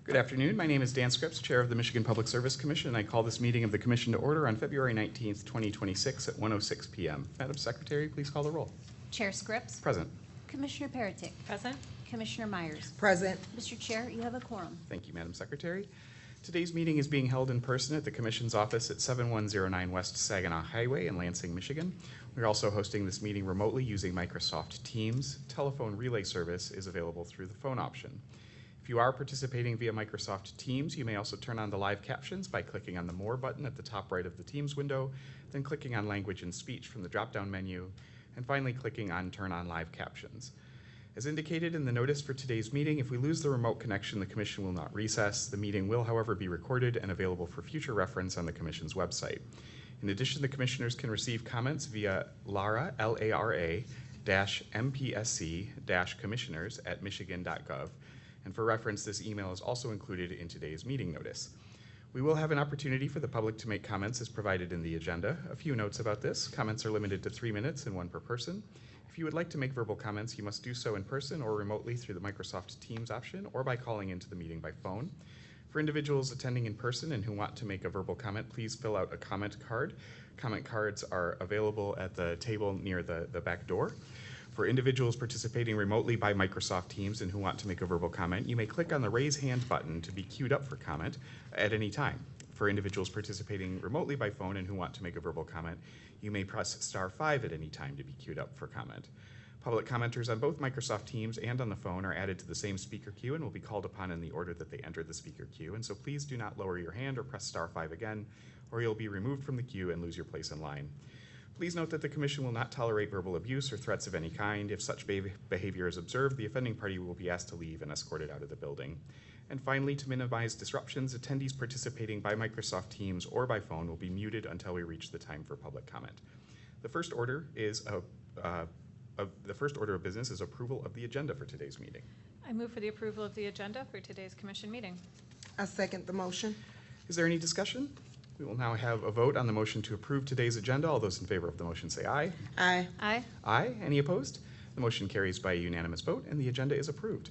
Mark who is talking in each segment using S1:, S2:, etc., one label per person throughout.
S1: Good afternoon. My name is Dan Scripps, Chair of the Michigan Public Service Commission, and I call this meeting of the Commission to order on February 19th, 2026 at 1:06 p.m. Madam Secretary, please call the roll.
S2: Chair Scripps.
S1: Present.
S2: Commissioner Peretick.
S3: Present.
S2: Commissioner Myers.
S4: Present.
S2: Mr. Chair, you have a quorum.
S1: Thank you, Madam Secretary. Today's meeting is being held in person at the Commission's office at 7109 West Saginaw Highway in Lansing, Michigan. We're also hosting this meeting remotely using Microsoft Teams. Telephone relay service is available through the phone option. If you are participating via Microsoft Teams, you may also turn on the live captions by clicking on the More button at the top right of the Teams window, then clicking on Language and Speech from the drop-down menu, and finally clicking on Turn on Live Captions. As indicated in the notice for today's meeting, if we lose the remote connection, the Commission will not recess. The meeting will, however, be recorded and available for future reference on the Commission's website. In addition, the Commissioners can receive comments via LARA, LARA-MPSC-commissioners@michigan.gov. And for reference, this email is also included in today's meeting notice. We will have an opportunity for the public to make comments as provided in the agenda. A few notes about this. Comments are limited to 3 minutes and one per person. If you would like to make verbal comments, you must do so in person or remotely through the Microsoft Teams option or by calling into the meeting by phone. For individuals attending in person and who want to make a verbal comment, please fill out a comment card. Comment cards are available at the table near the back door. For individuals participating remotely by Microsoft Teams and who want to make a verbal comment, you may click on the raise hand button to be queued up for comment at any time. For individuals participating remotely by phone and who want to make a verbal comment, you may press *5 at any time to be queued up for comment. Public commenters on both Microsoft Teams and on the phone are added to the same speaker queue and will be called upon in the order that they enter the speaker queue. And so please do not lower your hand or press *5 again, or you'll be removed from the queue and lose your place in line. Please note that the Commission will not tolerate verbal abuse or threats of any kind. If such behavior is observed, the offending party will be asked to leave and escorted out of the building. And finally, to minimize disruptions, attendees participating by Microsoft Teams or by phone will be muted until we reach the time for public comment. The first order of business is approval of the agenda for today's meeting.
S3: I move for the approval of the agenda for today's commission meeting.
S4: I second the motion.
S1: Is there any discussion? We will now have a vote on the motion to approve today's agenda. All those in favor of the motion say aye.
S4: Aye.
S3: Aye.
S1: Aye. Any opposed? The motion carries by a unanimous vote, and the agenda is approved.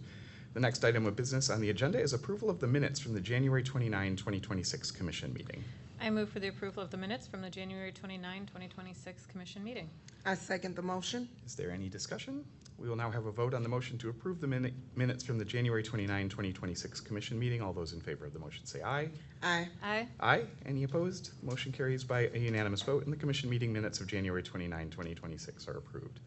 S1: The next item of business on the agenda is approval of the minutes from the January 29, 2026 Commission meeting.
S3: I move for the approval of the minutes from the January 29, 2026 commission meeting.
S4: I second the motion.
S1: Is there any discussion? We will now have a vote on the motion to approve the minutes from the January 29, 2026 Commission meeting. All those in favor of the motion say aye.
S4: Aye.
S3: Aye.
S1: Aye. Any opposed? The motion carries by a unanimous vote, and the Commission meeting minutes of January 29, 2026 are approved.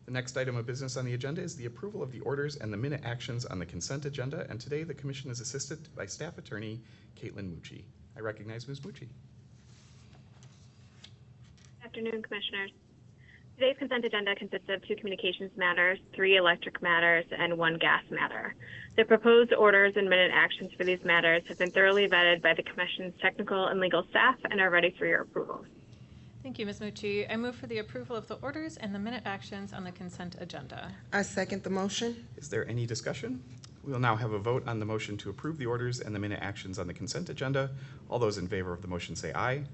S1: The next item of business on the agenda is the approval of the orders and the minute actions on the consent agenda, and today the Commission is assisted by Staff Attorney Caitlin Mucci. I recognize Ms. Mucci.
S5: Good afternoon, Commissioners. Today's consent agenda consists of 2 communications matters, 3 electric matters, and 1 gas matter. The proposed orders and minute actions for these matters have been thoroughly vetted by the Commission's technical and legal staff and are ready for your approval.
S3: Thank you, Ms. Mucci. I move for the approval of the orders and the minute actions on the consent agenda.
S4: I second the motion.
S1: Is there any discussion? We will now have a vote on the motion to approve the orders and the minute actions on the consent agenda. All those in favor of the motion say aye.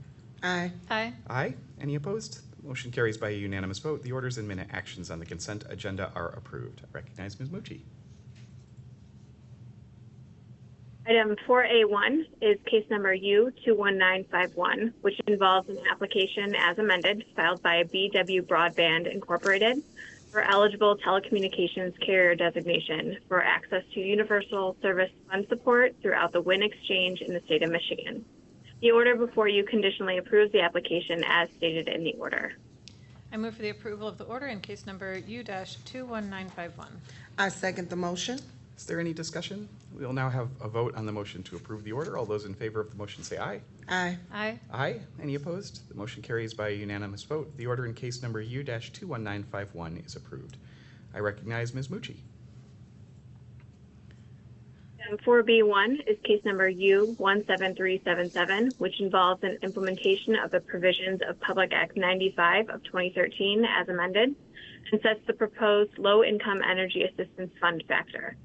S4: Aye.
S3: Aye.
S1: Aye. Any opposed? The motion carries by a unanimous vote. The orders and minute actions on the consent agenda are approved. I recognize Ms. Mucci.
S5: Item 4A1 is case number U21951, which involves an application as amended filed by BW Broadband Incorporated for eligible telecommunications carrier designation for access to universal service fund support throughout the WIN exchange in the state of Michigan. The order before you conditionally approves the application as stated in the order.
S3: I move for the approval of the order in case number U-21951.
S4: I second the motion.
S1: Is there any discussion? We will now have a vote on the motion to approve the order. All those in favor of the motion say aye.
S4: Aye.
S3: Aye.
S1: Aye. Any opposed? The motion carries by a unanimous vote. The order in case number U-21951 is approved. I recognize Ms. Mucci.
S5: Item 4B1 is case number U17377, which involves an implementation of the provisions of Public Act 95 of 2013 as amended and sets the proposed low-income energy assistance fund factor.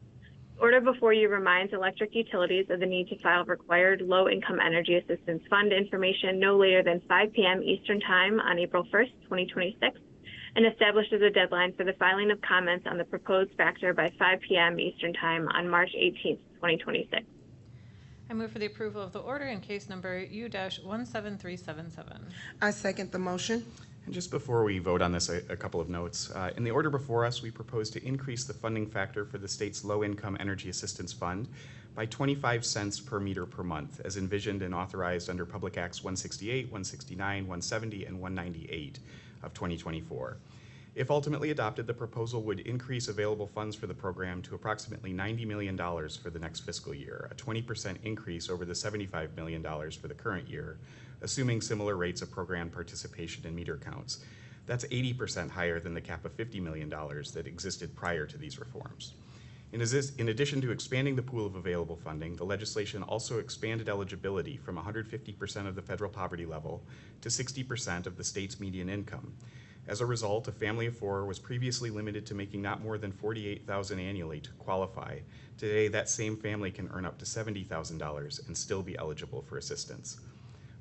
S5: The order before you reminds electric utilities of the need to file required low-income energy assistance fund information no later than 5 p.m. Eastern Time on April 1st, 2026, and establishes a deadline for the filing of comments on the proposed factor by 5 p.m. Eastern Time on March 18th, 2026.
S3: I move for the approval of the order in case number U-17377.
S4: I second the motion.
S1: And just before we vote on this, a couple of notes. In the order before us, we propose to increase the funding factor for the state's low-income energy assistance fund by 25 cents per meter per month, as envisioned and authorized under Public Acts 168, 169, 170, and 198 of 2024. If ultimately adopted, the proposal would increase available funds for the program to approximately $90 million for the next fiscal year, a 20% increase over the $75 million for the current year, assuming similar rates of program participation and meter counts. That's 80% higher than the cap of $50 million that existed prior to these reforms. In addition to expanding the pool of available funding, the legislation also expanded eligibility from 150% of the federal poverty level to 60% of the state's median income. As a result, a family of four was previously limited to making not more than $48,000 annually to qualify. Today, that same family can earn up to $70,000 and still be eligible for assistance.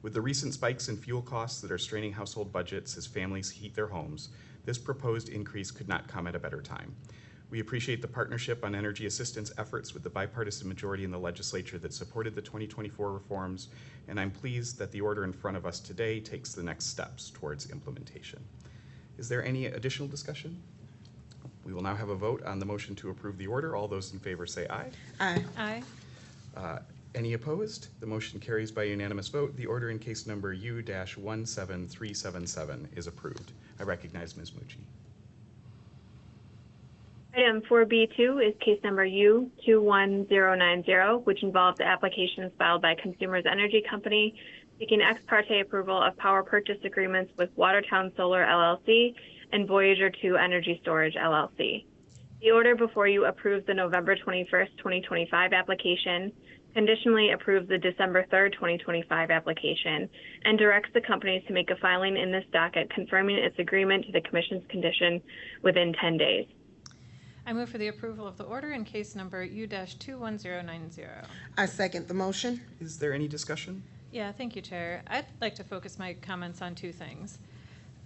S1: With the recent spikes in fuel costs that are straining household budgets as families heat their homes, this proposed increase could not come at a better time. We appreciate the partnership on energy assistance efforts with the bipartisan majority in the legislature that supported the 2024 reforms, and I'm pleased that the order in front of us today takes the next steps towards implementation. Is there any additional discussion? We will now have a vote on the motion to approve the order. All those in favor say aye.
S4: Aye.
S3: Aye.
S1: Any opposed? The motion carries by unanimous vote. The order in case number U-17377 is approved. I recognize Ms. Mucci.
S5: Item 4B2 is case number U21090, which involves applications filed by Consumers Energy Company seeking ex parte approval of power purchase agreements with Watertown Solar LLC and Voyager 2 Energy Storage LLC. The order before you approves the November 21st, 2025 application, conditionally approves the December 3rd, 2025 application, and directs the companies to make a filing in this docket confirming its agreement to the Commission's condition within 10 days.
S3: I move for the approval of the order in case number U-21090.
S4: I second the motion.
S1: Is there any discussion?
S3: Yeah, thank you, Chair. I'd like to focus my comments on two things.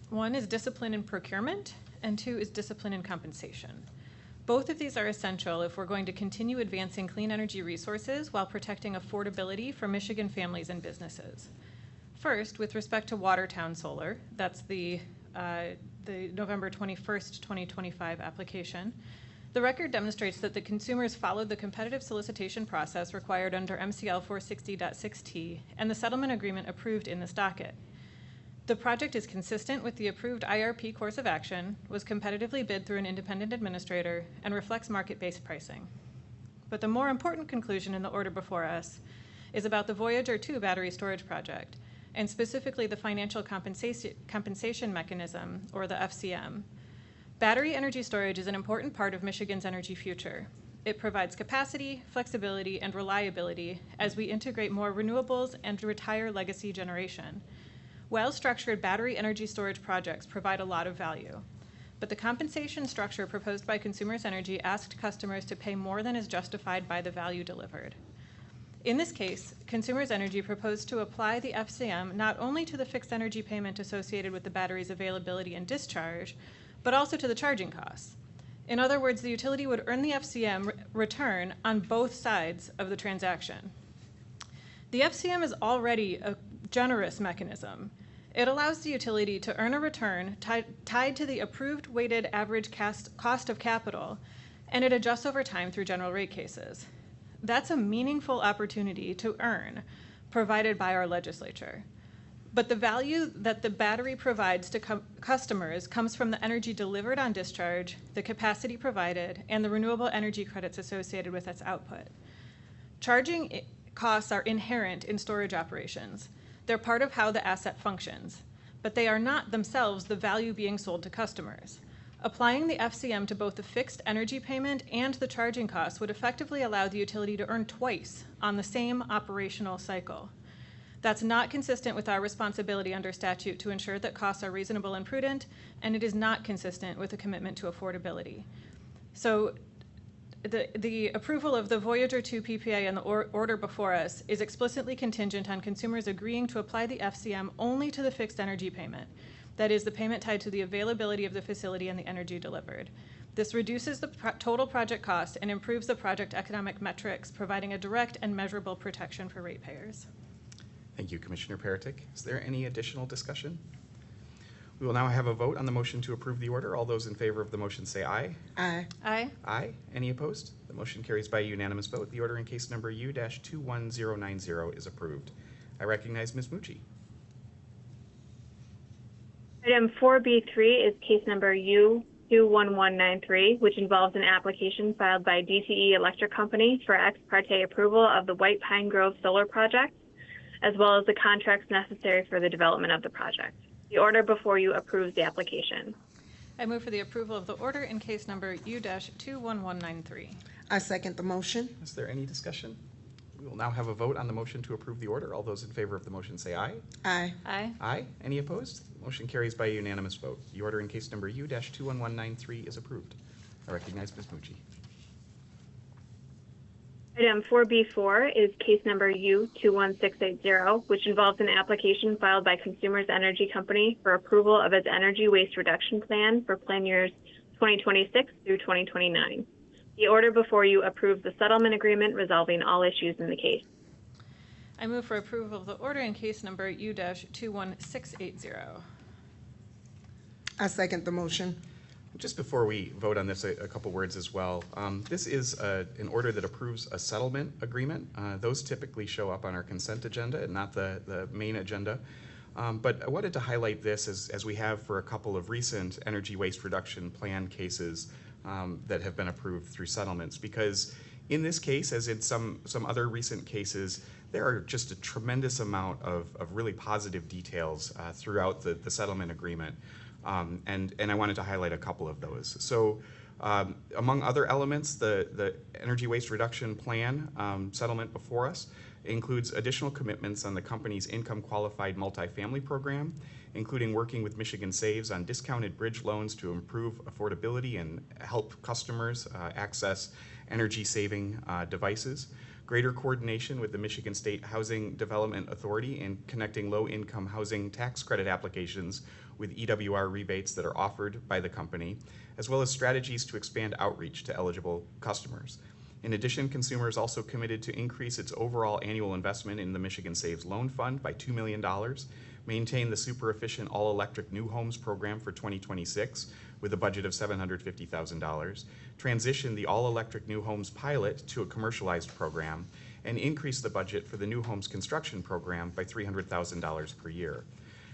S3: One is discipline in procurement, and two is discipline in compensation. Both of these are essential if we're going to continue advancing clean energy resources while protecting affordability for Michigan families and businesses. First, with respect to Watertown Solar, that's the November 21st, 2025 application, the record demonstrates that the consumers followed the competitive solicitation process required under MCL 460.6T and the settlement agreement approved in this docket. The project is consistent with the approved IRP course of action, was competitively bid through an independent administrator, and reflects market-based pricing. But the more important conclusion in the order before us is about the Voyager 2 battery storage project, and specifically the financial compensation mechanism, or the FCM. Battery energy storage is an important part of Michigan's energy future. It provides capacity, flexibility, and reliability as we integrate more renewables and retire legacy generation. Well-structured battery energy storage projects provide a lot of value, but the compensation structure proposed by Consumers Energy asked customers to pay more than is justified by the value delivered. In this case, Consumers Energy proposed to apply the FCM not only to the fixed energy payment associated with the battery's availability and discharge, but also to the charging costs. In other words, the utility would earn the FCM return on both sides of the transaction. The FCM is already a generous mechanism. It allows the utility to earn a return tied to the approved weighted average cost of capital, and it adjusts over time through general rate cases. That's a meaningful opportunity to earn, provided by our legislature. But the value that the battery provides to customers comes from the energy delivered on discharge, the capacity provided, and the renewable energy credits associated with its output. Charging costs are inherent in storage operations. They're part of how the asset functions, but they are not themselves the value being sold to customers. Applying the FCM to both the fixed energy payment and the charging costs would effectively allow the utility to earn twice on the same operational cycle. That's not consistent with our responsibility under statute to ensure that costs are reasonable and prudent, and it is not consistent with a commitment to affordability. So the approval of the Voyager 2 PPA and the order before us is explicitly contingent on consumers agreeing to apply the FCM only to the fixed energy payment. That is, the payment tied to the availability of the facility and the energy delivered. This reduces the total project cost and improves the project economic metrics, providing a direct and measurable protection for ratepayers.
S1: Thank you, Commissioner Peretick. Is there any additional discussion? We will now have a vote on the motion to approve the order. All those in favor of the motion say aye.
S4: Aye.
S3: Aye.
S1: Aye. Any opposed? The motion carries by a unanimous vote. The order in case number U-21090 is approved. I recognize Ms. Mucci.
S5: Item 4B3 is case number U21193, which involves an application filed by DTE Electric Company for ex parte approval of the White Pine Grove Solar Project, as well as the contracts necessary for the development of the project. The order before you approves the application.
S3: I move for the approval of the order in case number U-21193.
S4: I second the motion.
S1: Is there any discussion? We will now have a vote on the motion to approve the order. All those in favor of the motion say aye.
S4: Aye.
S3: Aye.
S1: Aye. Any opposed? Motion carries by a unanimous vote. The order in case number U-21193 is approved. I recognize Ms. Mucci.
S5: Item 4B4 is case number U21680, which involves an application filed by Consumers Energy Company for approval of its energy waste reduction plan for plan years 2026 through 2029. The order before you approves the settlement agreement resolving all issues in the case.
S3: I move for approval of the order in case number U-21680.
S4: I second the motion.
S1: Just before we vote on this, a couple words as well. This is an order that approves a settlement agreement. Those typically show up on our consent agenda and not the main agenda. But I wanted to highlight this as we have for a couple of recent energy waste reduction plan cases that have been approved through settlements, because in this case, as in some other recent cases, there are just a tremendous amount of really positive details throughout the settlement agreement. And I wanted to highlight a couple of those. So among other elements, the energy waste reduction plan settlement before us includes additional commitments on the company's income qualified multifamily program, including working with Michigan Saves on discounted bridge loans to improve affordability and help customers access energy saving devices, greater coordination with the Michigan State Housing Development Authority in connecting low-income housing tax credit applications with EWR rebates that are offered by the company, as well as strategies to expand outreach to eligible customers. In addition, Consumers also committed to increase its overall annual investment in the Michigan Saves Loan Fund by $2 million, maintain the super efficient all-electric new homes program for 2026 with a budget of $750,000, transition the all-electric new homes pilot to a commercialized program, and increase the budget for the new homes construction program by $300,000 per year.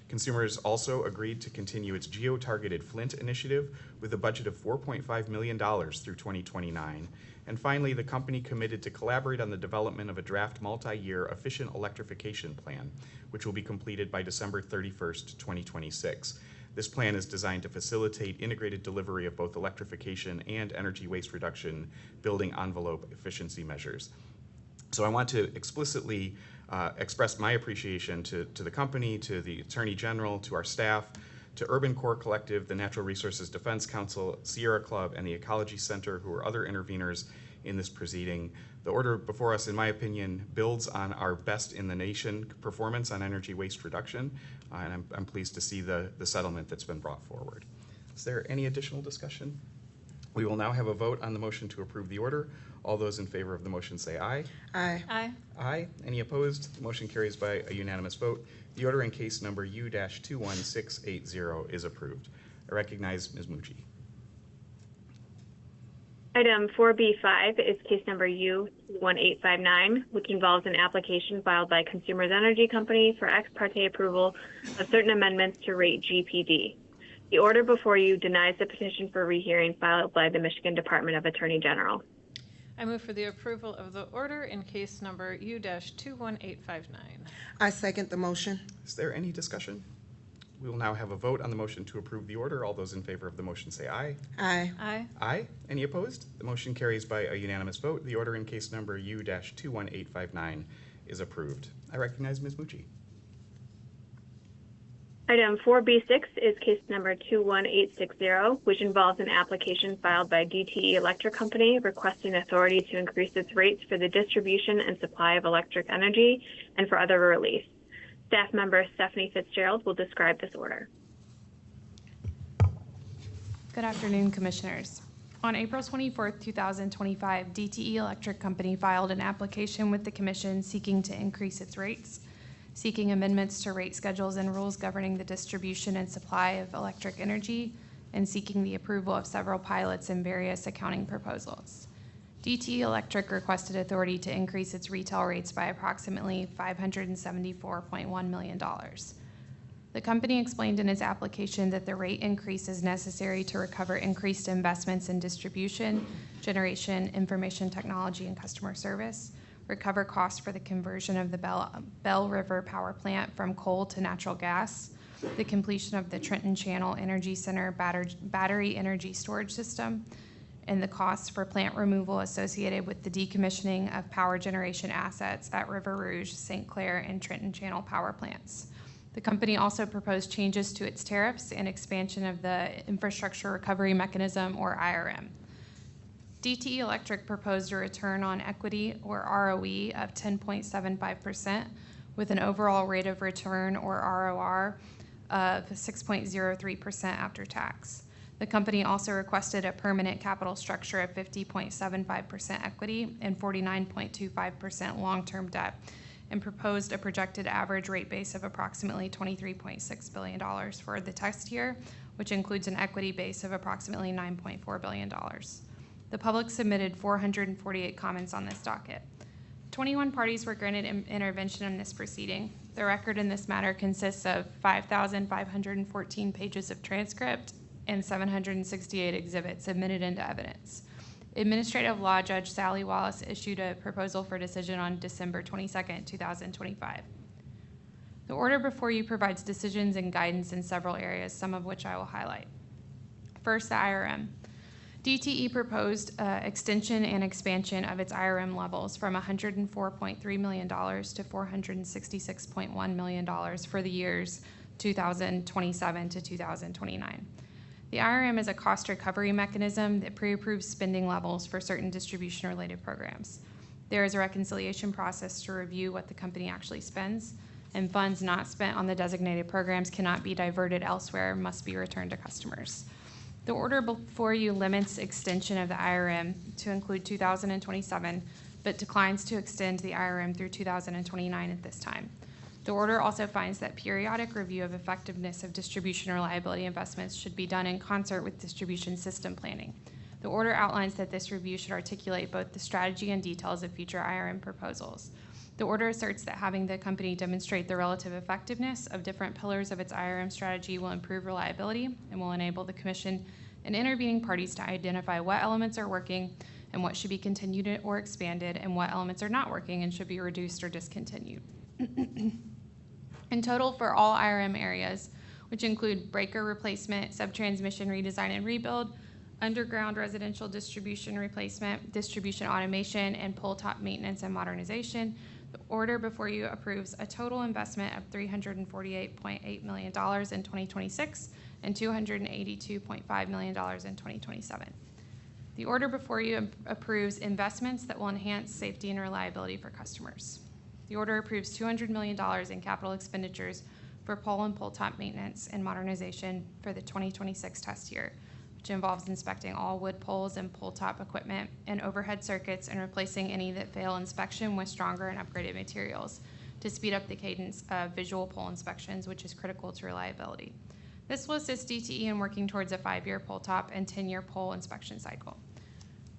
S1: Consumers also agreed to continue its geo-targeted Flint initiative with a budget of $4.5 million through 2029. And finally, the company committed to collaborate on the development of a draft multi-year efficient electrification plan, which will be completed by December 31st, 2026. This plan is designed to facilitate integrated delivery of both electrification and energy waste reduction building envelope efficiency measures. So I want to explicitly express my appreciation to the company, to the Attorney General, to our staff, to Urban Core Collective, the Natural Resources Defense Council, Sierra Club, and the Ecology Center, who are other interveners in this proceeding. The order before us, in my opinion, builds on our best in the nation performance on energy waste reduction, and I'm pleased to see the settlement that's been brought forward. Is there any additional discussion? We will now have a vote on the motion to approve the order. All those in favor of the motion say aye.
S4: Aye.
S3: Aye.
S1: Aye. Any opposed? The motion carries by a unanimous vote. The order in case number U-21680 is approved. I recognize Ms. Mucci.
S5: Item 4B5 is case number U1859, which involves an application filed by Consumers Energy Company for ex parte approval of certain amendments to rate GPD. The order before you denies the petition for rehearing filed by the Michigan Department of Attorney General.
S3: I move for the approval of the order in case number U-21859.
S4: I second the motion.
S1: Is there any discussion? We will now have a vote on the motion to approve the order. All those in favor of the motion say aye.
S4: Aye.
S3: Aye.
S1: Aye. Any opposed? The motion carries by a unanimous vote. The order in case number U-21859 is approved. I recognize Ms. Mucci.
S5: Item 4B6 is case number 21860, which involves an application filed by DTE Electric Company requesting authority to increase its rates for the distribution and supply of electric energy and for other relief. Staff member Stephanie Fitzgerald will describe this order.
S6: Good afternoon, Commissioners. On April 24th, 2025, DTE Electric Company filed an application with the Commission seeking to increase its rates, seeking amendments to rate schedules and rules governing the distribution and supply of electric energy, and seeking the approval of several pilots and various accounting proposals. DTE Electric requested authority to increase its retail rates by approximately $574.1 million. The company explained in its application that the rate increase is necessary to recover increased investments in distribution, generation, information technology, and customer service, recover costs for the conversion of the Bell River Power Plant from coal to natural gas, the completion of the Trenton Channel Energy Center battery energy storage system, and the costs for plant removal associated with the decommissioning of power generation assets at River Rouge, St. Clair, and Trenton Channel power plants. The company also proposed changes to its tariffs and expansion of the Infrastructure Recovery Mechanism, or IRM. DTE Electric proposed a return on equity, or ROE, of 10.75%, with an overall rate of return, or ROR, of 6.03% after tax. The company also requested a permanent capital structure of 50.75% equity and 49.25% long-term debt, and proposed a projected average rate base of approximately $23.6 billion for the test year, which includes an equity base of approximately $9.4 billion. The public submitted 448 comments on this docket. 21 parties were granted intervention in this proceeding. The record in this matter consists of 5,514 pages of transcript and 768 exhibits submitted into evidence. Administrative Law Judge Sally Wallace issued a proposal for decision on December 22, 2025. The order before you provides decisions and guidance in several areas, some of which I will highlight. First, the IRM. DTE proposed extension and expansion of its IRM levels from $104.3 million to $466.1 million for the years 2027 to 2029. The IRM is a cost recovery mechanism that pre-approves spending levels for certain distribution-related programs. There is a reconciliation process to review what the company actually spends, and funds not spent on the designated programs cannot be diverted elsewhere and must be returned to customers. The order before you limits extension of the IRM to include 2027, but declines to extend the IRM through 2029 at this time. The order also finds that periodic review of effectiveness of distribution reliability investments should be done in concert with distribution system planning. The order outlines that this review should articulate both the strategy and details of future IRM proposals. The order asserts that having the company demonstrate the relative effectiveness of different pillars of its IRM strategy will improve reliability and will enable the Commission and intervening parties to identify what elements are working and what should be continued or expanded, and what elements are not working and should be reduced or discontinued. In total, for all IRM areas, which include breaker replacement, subtransmission redesign and rebuild, underground residential distribution replacement, distribution automation, and pole top maintenance and modernization, the order before you approves a total investment of $348.8 million in 2026 and $282.5 million in 2027. The order before you approves investments that will enhance safety and reliability for customers. The order approves $200 million in capital expenditures for pole and pole top maintenance and modernization for the 2026 test year, which involves inspecting all wood poles and pole top equipment and overhead circuits and replacing any that fail inspection with stronger and upgraded materials to speed up the cadence of visual pole inspections, which is critical to reliability. This will assist DTE in working towards a 5-year pole top and 10-year pole inspection cycle.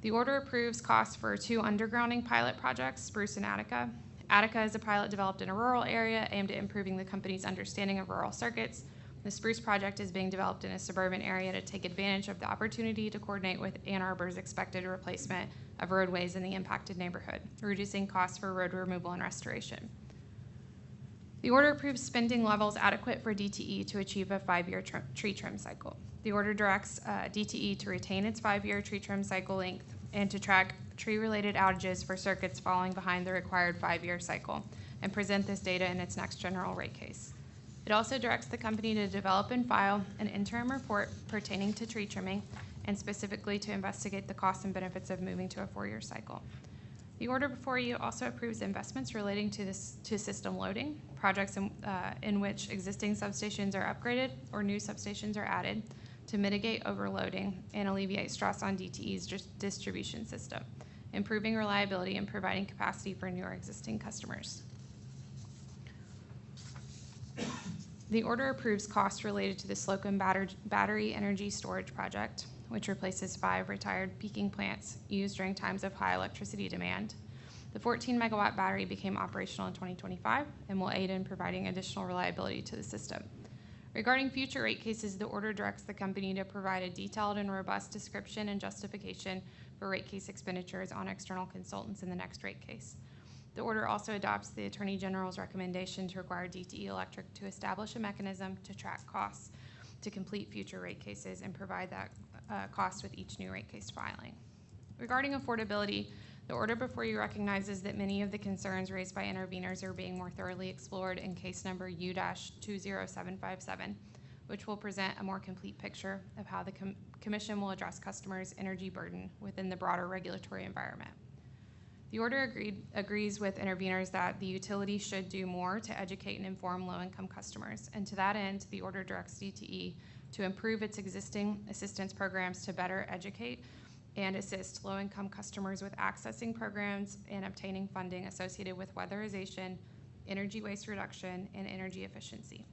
S6: The order approves costs for 2 undergrounding pilot projects, Spruce and Attica. Attica is a pilot developed in a rural area aimed at improving the company's understanding of rural circuits. The Spruce project is being developed in a suburban area to take advantage of the opportunity to coordinate with Ann Arbor's expected replacement of roadways in the impacted neighborhood, reducing costs for road removal and restoration. The order approves spending levels adequate for DTE to achieve a 5-year tree trim cycle. The order directs DTE to retain its 5-year tree trim cycle length and to track tree-related outages for circuits falling behind the required 5-year cycle and present this data in its next general rate case. It also directs the company to develop and file an interim report pertaining to tree trimming and specifically to investigate the costs and benefits of moving to a 4-year cycle. The order before you also approves investments relating to system loading, projects in which existing substations are upgraded or new substations are added, to mitigate overloading and alleviate stress on DTE's distribution system, improving reliability and providing capacity for new or existing customers. The order approves costs related to the Slocum Battery Energy Storage Project, which replaces 5 retired peaking plants used during times of high electricity demand. The 14-megawatt battery became operational in 2025 and will aid in providing additional reliability to the system. Regarding future rate cases, the order directs the company to provide a detailed and robust description and justification for rate case expenditures on external consultants in the next rate case. The order also adopts the Attorney General's recommendation to require DTE Electric to establish a mechanism to track costs to complete future rate cases and provide that cost with each new rate case filing. Regarding affordability, the order before you recognizes that many of the concerns raised by interveners are being more thoroughly explored in case number U-20757, which will present a more complete picture of how the Commission will address customers' energy burden within the broader regulatory environment. The order agrees with interveners that the utility should do more to educate and inform low-income customers, and to that end, the order directs DTE to improve its existing assistance programs to better educate and assist low-income customers with accessing programs and obtaining funding associated with weatherization, energy waste reduction, and energy efficiency.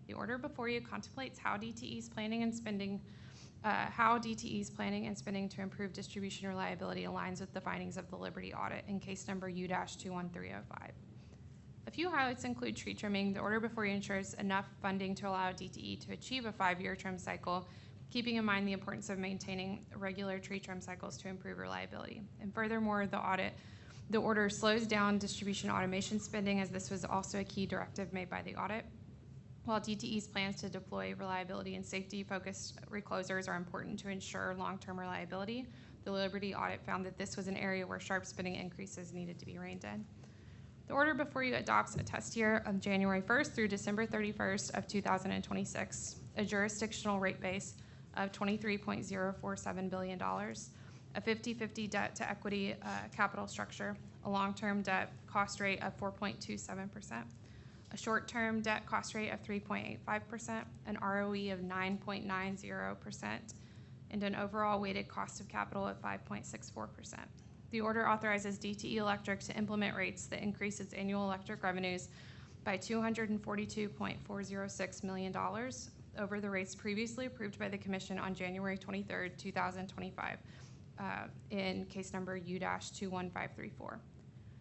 S6: The order before you contemplates how DTE's planning and spending to improve distribution reliability aligns with the findings of the Liberty audit in case number U-21305. A few highlights include tree trimming. The order before you ensures enough funding to allow DTE to achieve a 5-year trim cycle, keeping in mind the importance of maintaining regular tree trim cycles to improve reliability. And furthermore, the order slows down distribution automation spending, as this was also a key directive made by the audit. While DTE's plans to deploy reliability and safety-focused reclosers are important to ensure long-term reliability, the Liberty audit found that this was an area where sharp spending increases needed to be reined in. The order before you adopts a test year of January 1st through December 31st of 2026, a jurisdictional rate base of $23.047 billion, a 50-50 debt-to-equity capital structure, a long-term debt cost rate of 4.27%, a short-term debt cost rate of 3.85%, an ROE of 9.90%, and an overall weighted cost of capital of 5.64%. The order authorizes DTE Electric to implement rates that increase its annual electric revenues by $242.406 million over the rates previously approved by the Commission on January 23, 2025, in case number U-21534.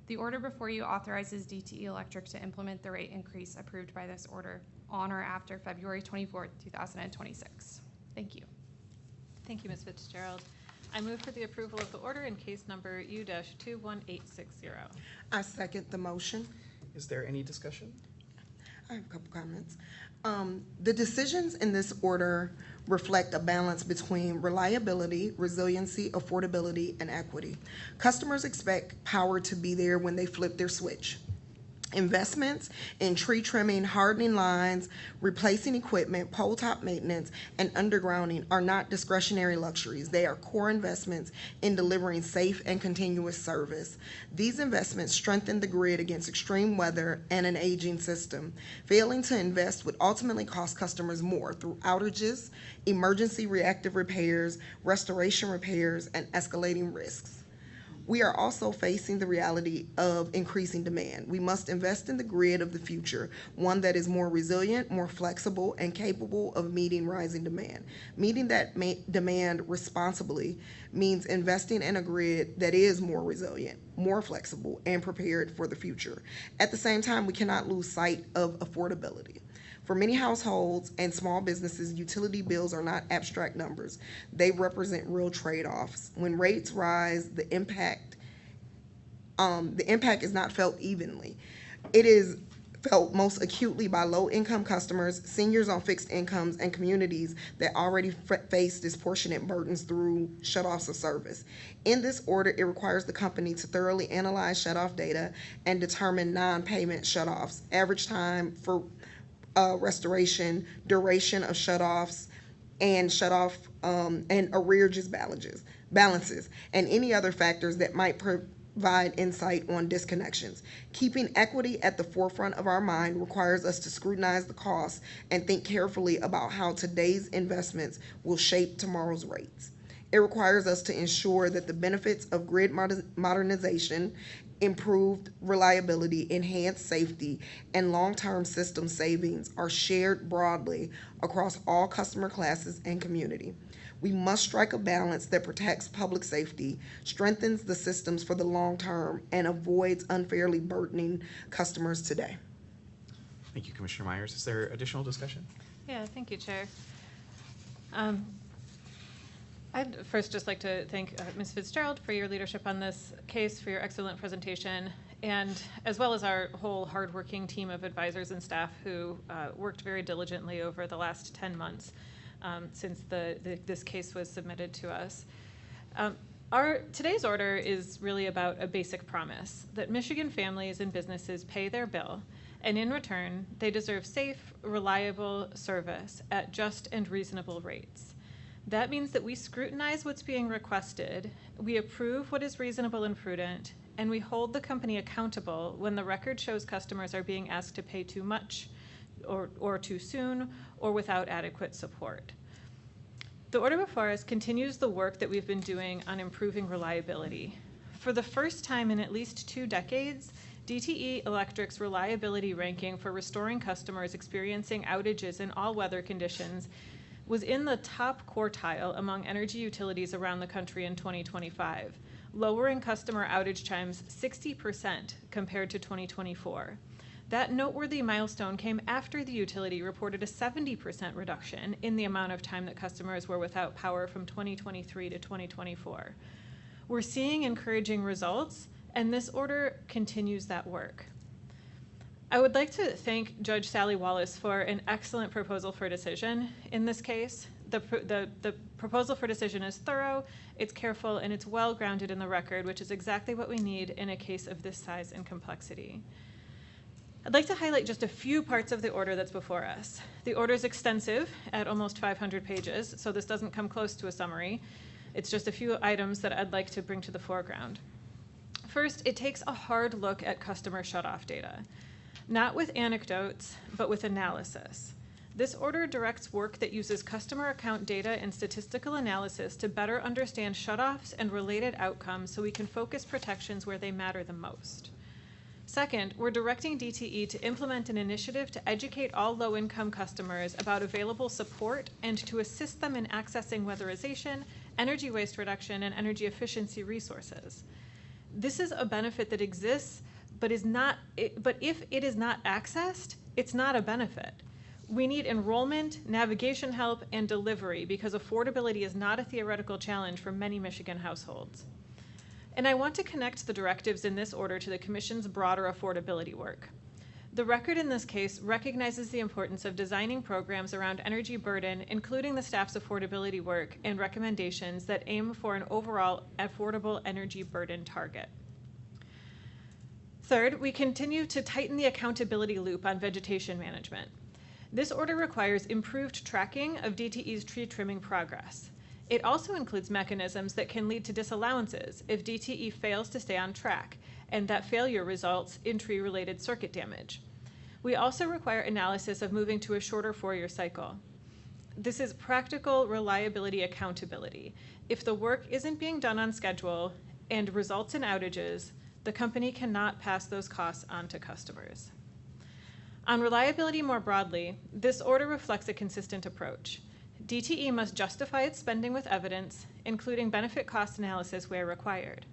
S6: The order before you authorizes DTE Electric to implement the rate increase approved by this order on or after February 24, 2026. Thank you.
S3: Thank you, Ms. Fitzgerald. I move for the approval of the order in case number U-21860.
S4: I second the motion.
S1: Is there any discussion?
S4: I have a couple comments. The decisions in this order reflect a balance between reliability, resiliency, affordability, and equity. Customers expect power to be there when they flip their switch. Investments in tree trimming, hardening lines, replacing equipment, pole top maintenance, and undergrounding are not discretionary luxuries. They are core investments in delivering safe and continuous service. These investments strengthen the grid against extreme weather and an aging system. Failing to invest would ultimately cost customers more through outages, emergency reactive repairs, restoration repairs, and escalating risks. We are also facing the reality of increasing demand. We must invest in the grid of the future, one that is more resilient, more flexible, and capable of meeting rising demand. Meeting that demand responsibly means investing in a grid that is more resilient, more flexible, and prepared for the future. At the same time, we cannot lose sight of affordability. For many households and small businesses, utility bills are not abstract numbers. They represent real trade-offs. When rates rise, the impact is not felt evenly. It is felt most acutely by low-income customers, seniors on fixed incomes, and communities that already face disproportionate burdens through shutoffs of service. In this order, it requires the company to thoroughly analyze shutoff data and determine non-payment shutoffs, average time for restoration, duration of shutoffs, and shutoff and arrearages balances, and any other factors that might provide insight on disconnections. Keeping equity at the forefront of our mind requires us to scrutinize the costs and think carefully about how today's investments will shape tomorrow's rates. It requires us to ensure that the benefits of grid modernization, improved reliability, enhanced safety, and long-term system savings are shared broadly across all customer classes and community. We must strike a balance that protects public safety, strengthens the systems for the long term, and avoids unfairly burdening customers today.
S1: Thank you, Commissioner Myers. Is there additional discussion?
S3: Yeah, thank you, Chair. I'd first just like to thank Ms. Fitzgerald for your leadership on this case, for your excellent presentation, and as well as our whole hardworking team of advisors and staff who worked very diligently over the last 10 months since this case was submitted to us. Today's order is really about a basic promise that Michigan families and businesses pay their bill, and in return, they deserve safe, reliable service at just and reasonable rates. That means that we scrutinize what's being requested, we approve what is reasonable and prudent, and we hold the company accountable when the record shows customers are being asked to pay too much or too soon or without adequate support. The order before us continues the work that we've been doing on improving reliability. For the first time in at least 2 decades, DTE Electric's reliability ranking for restoring customers experiencing outages in all weather conditions was in the top quartile among energy utilities around the country in 2025, lowering customer outage times 60% compared to 2024. That noteworthy milestone came after the utility reported a 70% reduction in the amount of time that customers were without power from 2023 to 2024. We're seeing encouraging results, and this order continues that work. I would like to thank Judge Sally Wallace for an excellent proposal for decision in this case. The proposal for decision is thorough, it's careful, and it's well grounded in the record, which is exactly what we need in a case of this size and complexity. I'd like to highlight just a few parts of the order that's before us. The order is extensive at almost 500 pages, so this doesn't come close to a summary. It's just a few items that I'd like to bring to the foreground. First, it takes a hard look at customer shutoff data. Not with anecdotes, but with analysis. This order directs work that uses customer account data and statistical analysis to better understand shutoffs and related outcomes so we can focus protections where they matter the most. Second, we're directing DTE to implement an initiative to educate all low-income customers about available support and to assist them in accessing weatherization, energy waste reduction, and energy efficiency resources. This is a benefit that exists, but if it is not accessed, it's not a benefit. We need enrollment, navigation help, and delivery because affordability is not a theoretical challenge for many Michigan households. And I want to connect the directives in this order to the Commission's broader affordability work. The record in this case recognizes the importance of designing programs around energy burden, including the staff's affordability work and recommendations that aim for an overall affordable energy burden target. Third, we continue to tighten the accountability loop on vegetation management. This order requires improved tracking of DTE's tree trimming progress. It also includes mechanisms that can lead to disallowances if DTE fails to stay on track, and that failure results in tree-related circuit damage. We also require analysis of moving to a shorter 4-year cycle. This is practical reliability accountability. If the work isn't being done on schedule and results in outages, the company cannot pass those costs on to customers. On reliability more broadly, this order reflects a consistent approach. DTE must justify its spending with evidence, including benefit-cost analysis where required.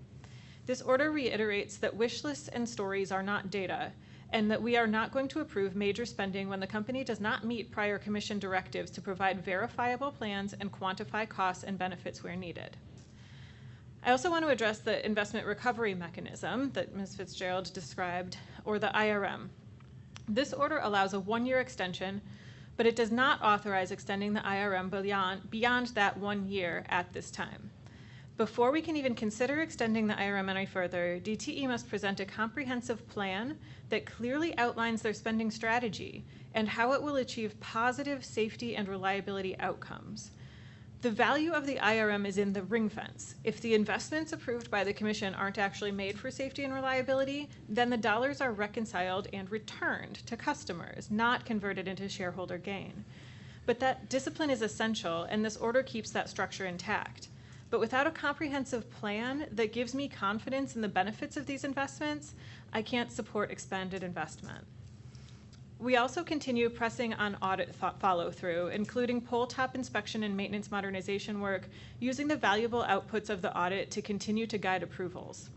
S3: This order reiterates that wish lists and stories are not data, and that we are not going to approve major spending when the company does not meet prior Commission directives to provide verifiable plans and quantify costs and benefits where needed. I also want to address the investment recovery mechanism that Ms. Fitzgerald described, or the IRM. This order allows a 1-year extension, but it does not authorize extending the IRM beyond that 1 year at this time. Before we can even consider extending the IRM any further, DTE must present a comprehensive plan that clearly outlines their spending strategy and how it will achieve positive safety and reliability outcomes. The value of the IRM is in the ring fence. If the investments approved by the commission aren't actually made for safety and reliability, then the dollars are reconciled and returned to customers, not converted into shareholder gain. But that discipline is essential, and this order keeps that structure intact. But without a comprehensive plan that gives me confidence in the benefits of these investments, I can't support expanded investment. We also continue pressing on audit follow-through, including pole top inspection and maintenance modernization work, using the valuable outputs of the audit to continue to guide approvals.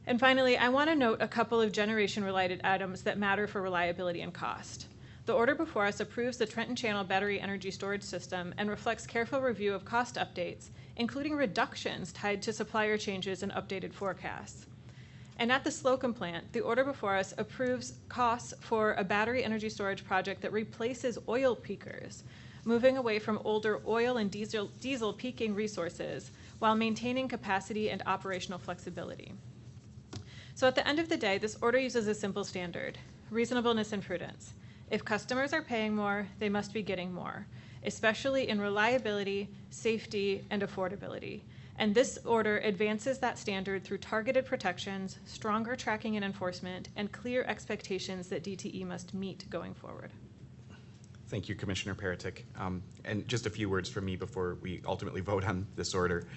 S3: And finally, I want to note a couple of generation-related items that matter for reliability and cost. The order before us approves the Trenton Channel Battery Energy Storage System and reflects careful review of cost updates, including reductions tied to supplier changes and updated forecasts. And at the Slocum plant, the order before us approves costs for a battery energy storage project that replaces oil peakers, moving away from older oil and diesel peaking resources while maintaining capacity and operational flexibility. So at the end of the day, this order uses a simple standard: reasonableness and prudence. If customers are paying more, they must be getting more, especially in reliability, safety, and affordability. And this order advances that standard through targeted protections, stronger tracking and enforcement, and clear expectations that DTE must meet going forward.
S1: Thank you, Commissioner Paratic. And just a few words from me before we ultimately vote on this order.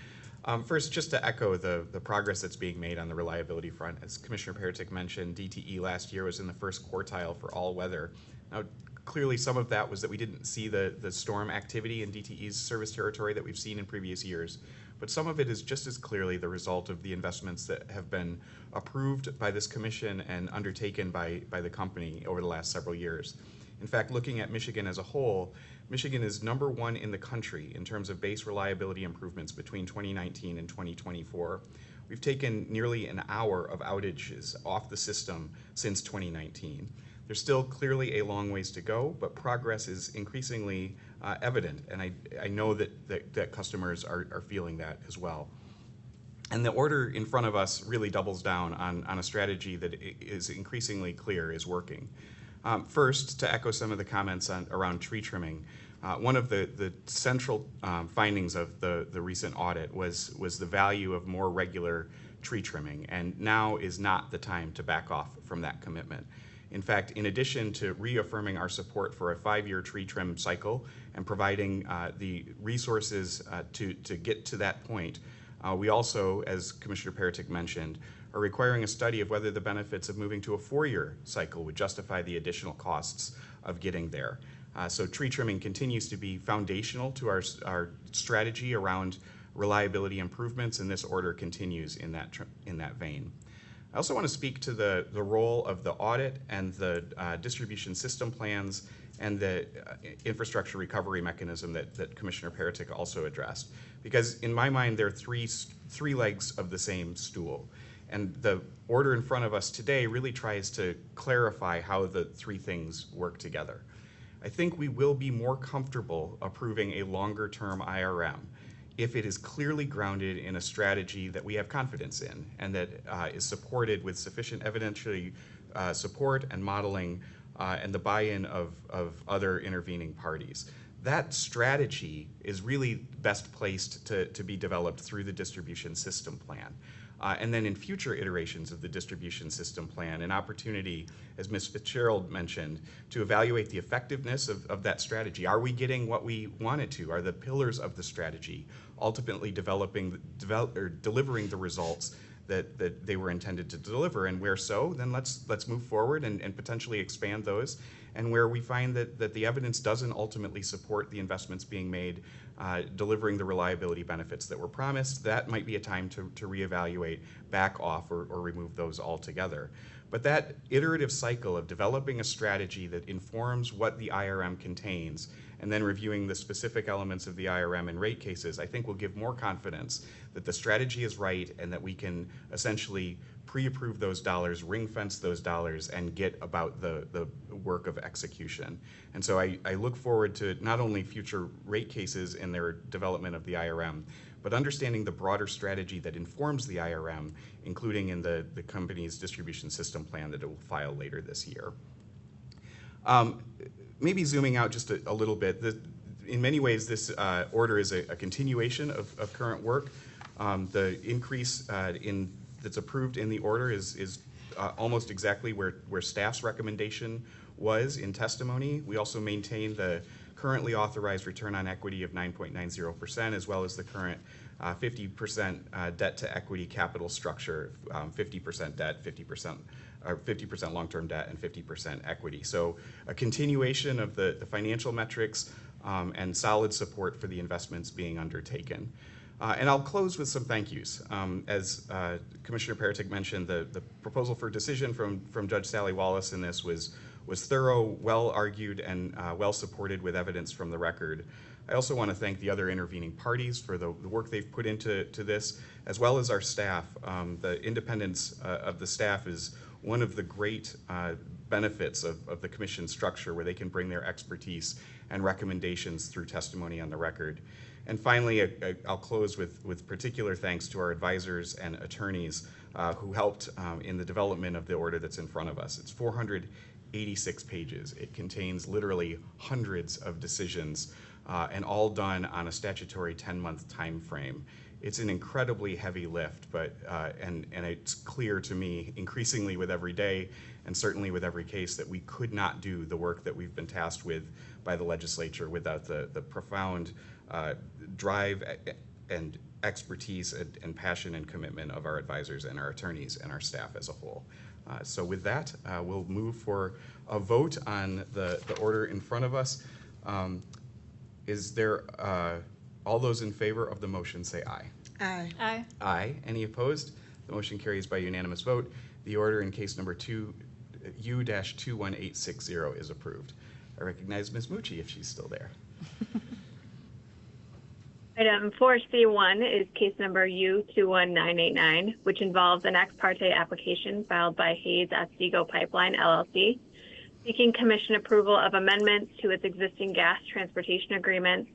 S1: First, just to echo the progress that's being made on the reliability front. As Commissioner Paratic mentioned, DTE last year was in the first quartile for all weather. Now, clearly some of that was that we didn't see the storm activity in DTE's service territory that we've seen in previous years. But some of it is just as clearly the result of the investments that have been approved by this commission and undertaken by the company over the last several years. In fact, looking at Michigan as a whole, Michigan is #1 in the country in terms of base reliability improvements between 2019 and 2024. We've taken nearly an hour of outages off the system since 2019. There's still clearly a long ways to go, but progress is increasingly evident, and I know that customers are feeling that as well. And the order in front of us really doubles down on a strategy that is increasingly clear is working. First, to echo some of the comments around tree trimming, one of the central findings of the recent audit was the value of more regular tree trimming, and now is not the time to back off from that commitment. In fact, in addition to reaffirming our support for a 5-year tree trim cycle and providing the resources to get to that point, we also, as Commissioner Paratic mentioned, are requiring a study of whether the benefits of moving to a 4-year cycle would justify the additional costs of getting there. So tree trimming continues to be foundational to our strategy around reliability improvements, and this order continues in that vein. I also want to speak to the role of the audit and the distribution system plans and the infrastructure recovery mechanism that Commissioner Paratic also addressed. Because in my mind, they're three legs of the same stool. And the order in front of us today really tries to clarify how the three things work together. I think we will be more comfortable approving a longer-term IRM if it is clearly grounded in a strategy that we have confidence in and that is supported with sufficient evidentiary support and modeling and the buy-in of other intervening parties. That strategy is really best placed to be developed through the distribution system plan. And then in future iterations of the distribution system plan, an opportunity, as Ms. Fitzgerald mentioned, to evaluate the effectiveness of that strategy. Are we getting what we wanted to? Are the pillars of the strategy ultimately delivering the results that they were intended to deliver? And where so, then let's move forward and potentially expand those. And where we find that the evidence doesn't ultimately support the investments being made, delivering the reliability benefits that were promised, that might be a time to reevaluate, back off, or remove those altogether. But that iterative cycle of developing a strategy that informs what the IRM contains and then reviewing the specific elements of the IRM in rate cases, I think will give more confidence that the strategy is right and that we can essentially pre-approve those dollars, ring-fence those dollars, and get about the work of execution. And so I look forward to not only future rate cases in their development of the IRM, but understanding the broader strategy that informs the IRM, including in the company's distribution system plan that it will file later this year. Maybe zooming out just a little bit, in many ways, this order is a continuation of current work. The increase that's approved in the order is almost exactly where staff's recommendation was in testimony. We also maintain the currently authorized return on equity of 9.90%, as well as the current 50% debt to equity capital structure, 50% debt, 50% long-term debt, and 50% equity. So a continuation of the financial metrics and solid support for the investments being undertaken. And I'll close with some thank yous. As Commissioner Peretick mentioned, the proposal for decision from Judge Sally Wallace in this was thorough, well argued, and well supported with evidence from the record. I also want to thank the other intervening parties for the work they've put into this, as well as our staff. The independence of the staff is one of the great benefits of the commission structure, where they can bring their expertise and recommendations through testimony on the record. And finally, I'll close with particular thanks to our advisors and attorneys who helped in the development of the order that's in front of us. It's 486 pages. It contains literally hundreds of decisions, and all done on a statutory 10-month time frame. It's an incredibly heavy lift, but and it's clear to me increasingly with every day, and certainly with every case, that we could not do the work that we've been tasked with by the legislature without the profound drive and expertise and passion and commitment of our advisors and our attorneys and our staff as a whole. So with that, we'll move for a vote on the order in front of us. Is there, all those in favor of the motion say aye.
S4: Aye.
S3: Aye.
S1: Aye. Any opposed? The motion carries by unanimous vote. The order in case number U-21860 is approved. I recognize Ms. Mucci if she's still there.
S5: Item 4C1 is case number U21989, which involves an ex parte application filed by Hayes Otsego Pipeline, LLC, seeking commission approval of amendments to its existing gas transportation agreements,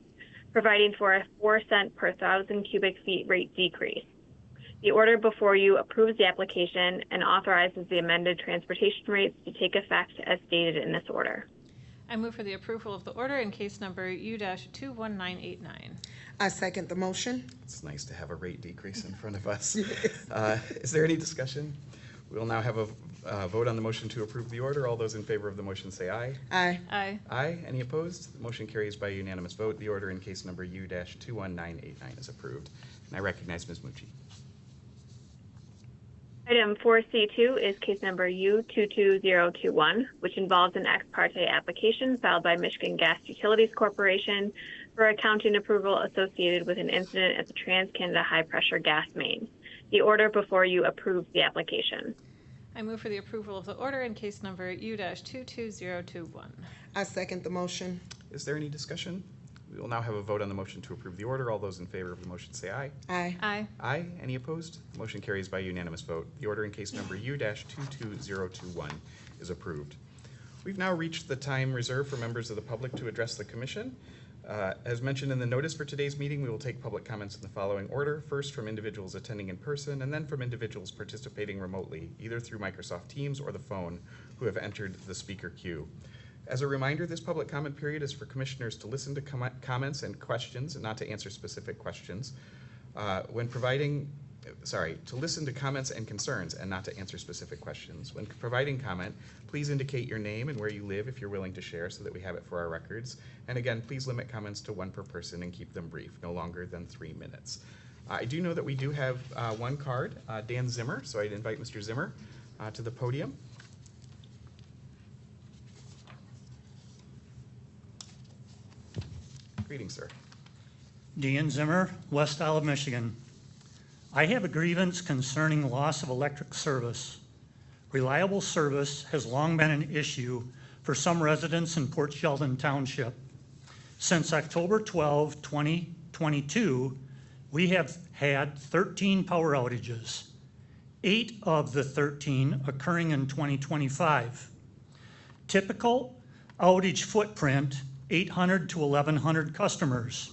S5: providing for a 4 cent per 1,000 cubic feet rate decrease. The order before you approves the application and authorizes the amended transportation rates to take effect as stated in this order.
S3: I move for the approval of the order in case number U-21989.
S4: I second the motion.
S1: It's nice to have a rate decrease in front of us. Is there any discussion? We will now have a vote on the motion to approve the order. All those in favor of the motion say aye.
S4: Aye.
S3: Aye.
S1: Aye. Any opposed? The motion carries by unanimous vote. The order in case number U-21989 is approved. And I recognize Ms. Mucci.
S5: Item 4C2 is case number U22021, which involves an ex parte application filed by Michigan Gas Utilities Corporation for accounting approval associated with an incident at the TransCanada high pressure gas main. The order before you approves the application.
S3: I move for the approval of the order in case number U-22021.
S4: I second the motion.
S1: Is there any discussion? We will now have a vote on the motion to approve the order. All those in favor of the motion say aye.
S4: Aye.
S3: Aye.
S1: Aye. Any opposed? The motion carries by unanimous vote. The order in case number U-22021 is approved. We've now reached the time reserved for members of the public to address the commission. As mentioned in the notice for today's meeting, we will take public comments in the following order. First, from individuals attending in person, and then from individuals participating remotely, either through Microsoft Teams or the phone, who have entered the speaker queue. As a reminder, this public comment period is for commissioners to listen to comments and questions and not to answer specific questions. To listen to comments and concerns and not to answer specific questions. When providing comment, please indicate your name and where you live if you're willing to share so that we have it for our records. And again, please limit comments to 1 per person and keep them brief, no longer than 3 minutes. I do know that we do have one card, Dan Zimmer, so I'd invite Mr. Zimmer to the podium. Greetings, sir.
S7: Dan Zimmer, West Olive, Michigan. I have a grievance concerning loss of electric service. Reliable service has long been an issue for some residents in Port Sheldon Township. Since October 12, 2022, we have had 13 power outages, 8 of the 13 occurring in 2025. Typical outage footprint, 800 to 1,100 customers.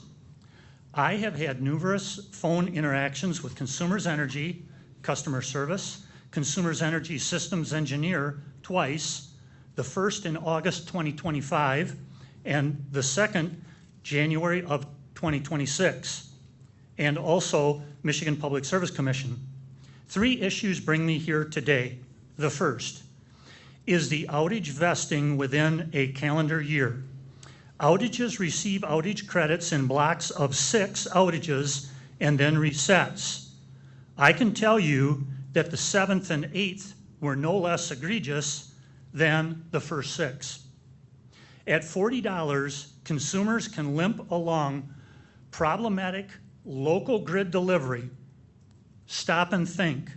S7: I have had numerous phone interactions with Consumers Energy, customer service, Consumers Energy systems engineer twice, the first in August 2025 and the second January of 2026, and also Michigan Public Service Commission. 3 issues bring me here today. The first is the outage vesting within a calendar year. Outages receive outage credits in blocks of 6 outages and then resets. I can tell you that the 7th and 8th were no less egregious than the first 6. At $40, consumers can limp along problematic local grid delivery. Stop and think.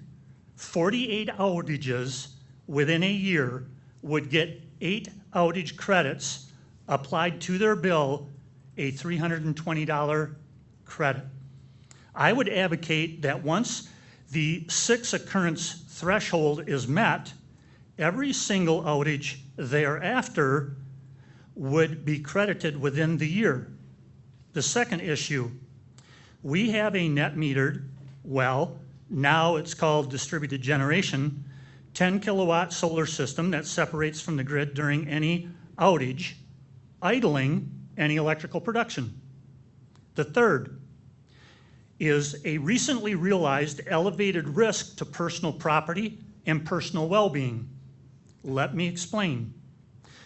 S7: 48 outages within a year would get 8 outage credits applied to their bill, a $320 credit. I would advocate that once the 6 occurrence threshold is met, every single outage thereafter would be credited within the year. The second issue, we have a net metered, well, now it's called distributed generation, 10 kilowatt solar system that separates from the grid during any outage, idling any electrical production. The third is a recently realized elevated risk to personal property and personal well-being. Let me explain.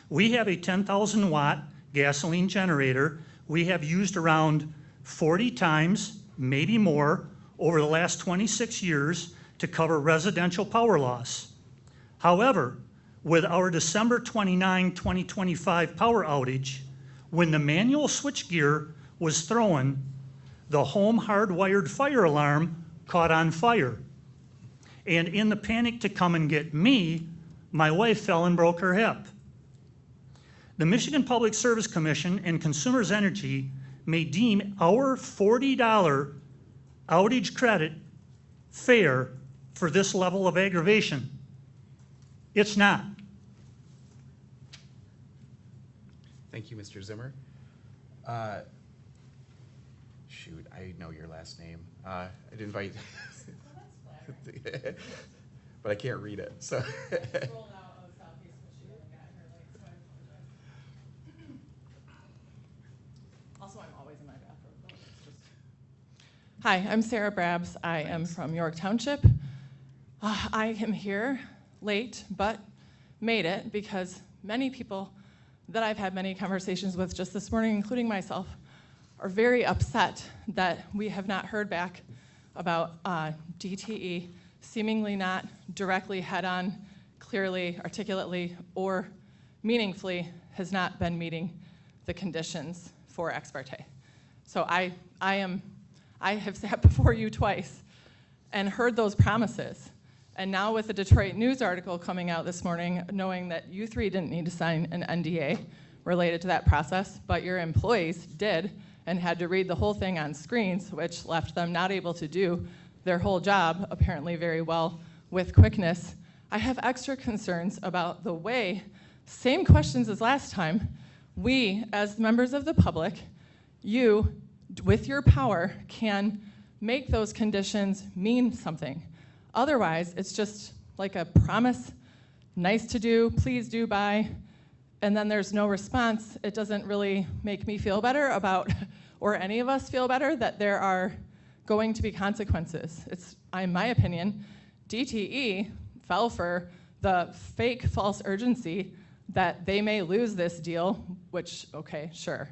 S7: We have a 10,000 watt gasoline generator we have used around 40 times, maybe more, over the last 26 years to cover residential power loss. However, with our December 29, 2025 power outage, when the manual switchgear was thrown, the home hardwired fire alarm caught on fire. And in the panic to come and get me, my wife fell and broke her hip. The Michigan Public Service Commission and Consumers Energy may deem our $40 outage credit fair for this level of aggravation. It's not.
S1: Thank you, Mr. Zimmer. Shoot, I know your last name. I'd invite, but I can't read it, so.
S8: Also, I'm always in my bathroom. Hi, I'm Sarah Brabs. I am from York Township. I am here late, but made it because many people that I've had many conversations with just this morning, including myself, are very upset that we have not heard back about DTE seemingly not directly head-on, clearly, articulately, or meaningfully has not been meeting the conditions for ex parte. So I have sat before you twice and heard those promises. And now with the Detroit News article coming out this morning, knowing that you 3 didn't need to sign an NDA related to that process, but your employees did and had to read the whole thing on screens, which left them not able to do their whole job, apparently very well, with quickness. I have extra concerns about the way, same questions as last time, we, as members of the public, you, with your power, can make those conditions mean something. Otherwise, it's just like a promise, nice to do, please do by, and then there's no response. It doesn't really make me feel better about, or any of us feel better, that there are going to be consequences. It's, in my opinion, DTE fell for the fake false urgency that they may lose this deal, which, okay, sure.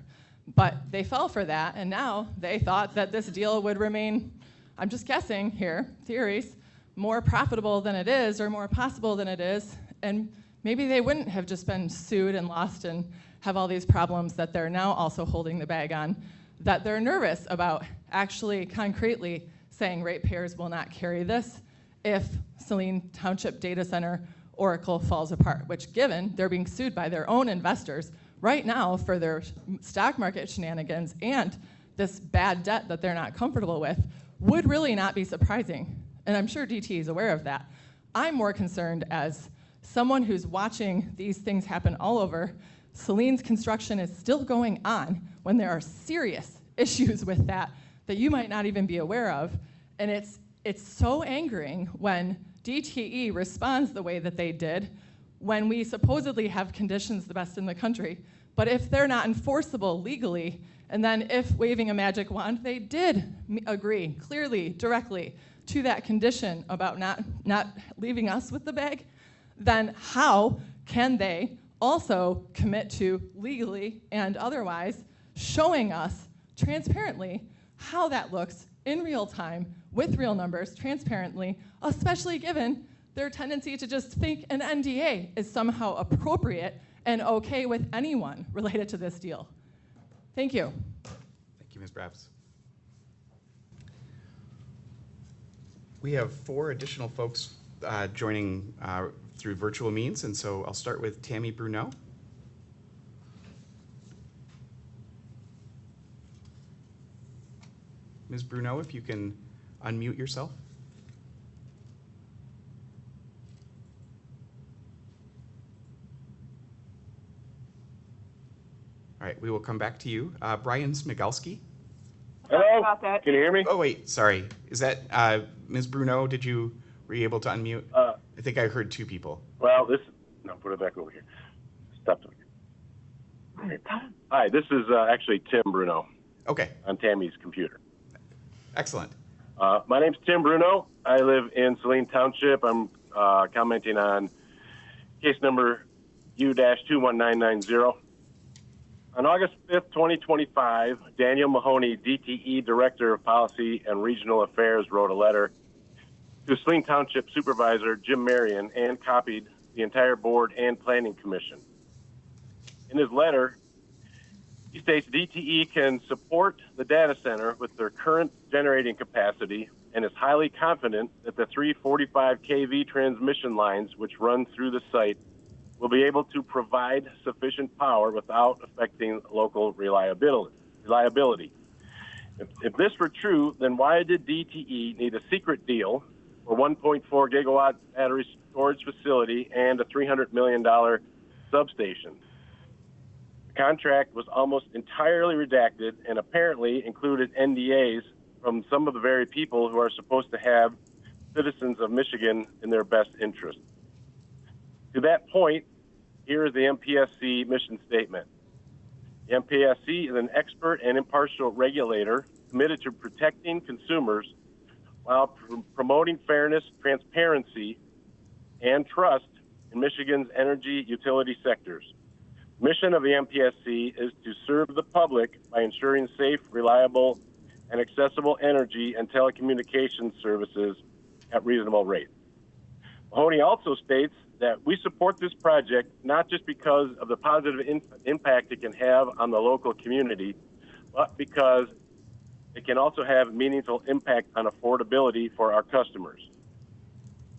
S8: But they fell for that, and now they thought that this deal would remain, I'm just guessing here, theories, more profitable than it is or more possible than it is, and maybe they wouldn't have just been sued and lost and have all these problems that they're now also holding the bag on, that they're nervous about actually concretely saying ratepayers will not carry this if Saline Township Data Center Oracle falls apart, which given they're being sued by their own investors right now for their stock market shenanigans and this bad debt that they're not comfortable with, would really not be surprising. And I'm sure DTE is aware of that. I'm more concerned as someone who's watching these things happen all over. Saline's construction is still going on when there are serious issues with that that you might not even be aware of. And it's so angering when DTE responds the way that they did when we supposedly have conditions the best in the country, But if they're not enforceable legally, and then if waving a magic wand, they did agree clearly, directly to that condition about not leaving us with the bag, then how can they also commit to legally and otherwise showing us transparently how that looks in real time with real numbers transparently, especially given their tendency to just think an NDA is somehow appropriate and okay with anyone related to this deal. Thank you.
S1: Thank you, Ms. Brabs. We have 4 additional folks joining through virtual means, and so I'll start with Tammy Bruneau. Ms. Bruneau, if you can unmute yourself. All right, we will come back to you. Brian Smigalski.
S9: Hello? Can you hear me?
S1: Oh, wait, sorry. Is that Ms. Bruneau? Were you able to unmute? I think I heard 2 people.
S9: Well, no, put it back over here. Stop it. Hi, this is actually Tim Bruneau
S1: Okay,
S9: on Tammy's computer.
S1: excellent.
S9: My name's Tim Bruneau. I live in Saline Township. I'm commenting on case number U-21990. On August 5th, 2025, Daniel Mahoney, DTE Director of Policy and Regional Affairs, wrote a letter to Saline Township Supervisor Jim Marion and copied the entire board and planning commission. In his letter, he states DTE can support the data center with their current generating capacity and is highly confident that the 345 kV transmission lines which run through the site will be able to provide sufficient power without affecting local reliability. If this were true, then why did DTE need a secret deal for 1.4 gigawatt battery storage facility and a $300 million substation? The contract was almost entirely redacted and apparently included NDAs from some of the very people who are supposed to have citizens of Michigan in their best interest. To that point, here is the MPSC mission statement. The MPSC is an expert and impartial regulator committed to protecting consumers while promoting fairness, transparency, and trust in Michigan's energy utility sectors. The mission of the MPSC is to serve the public by ensuring safe, reliable, and accessible energy and telecommunications services at reasonable rates. Mahoney also states that we support this project not just because of the positive impact it can have on the local community, but because it can also have meaningful impact on affordability for our customers.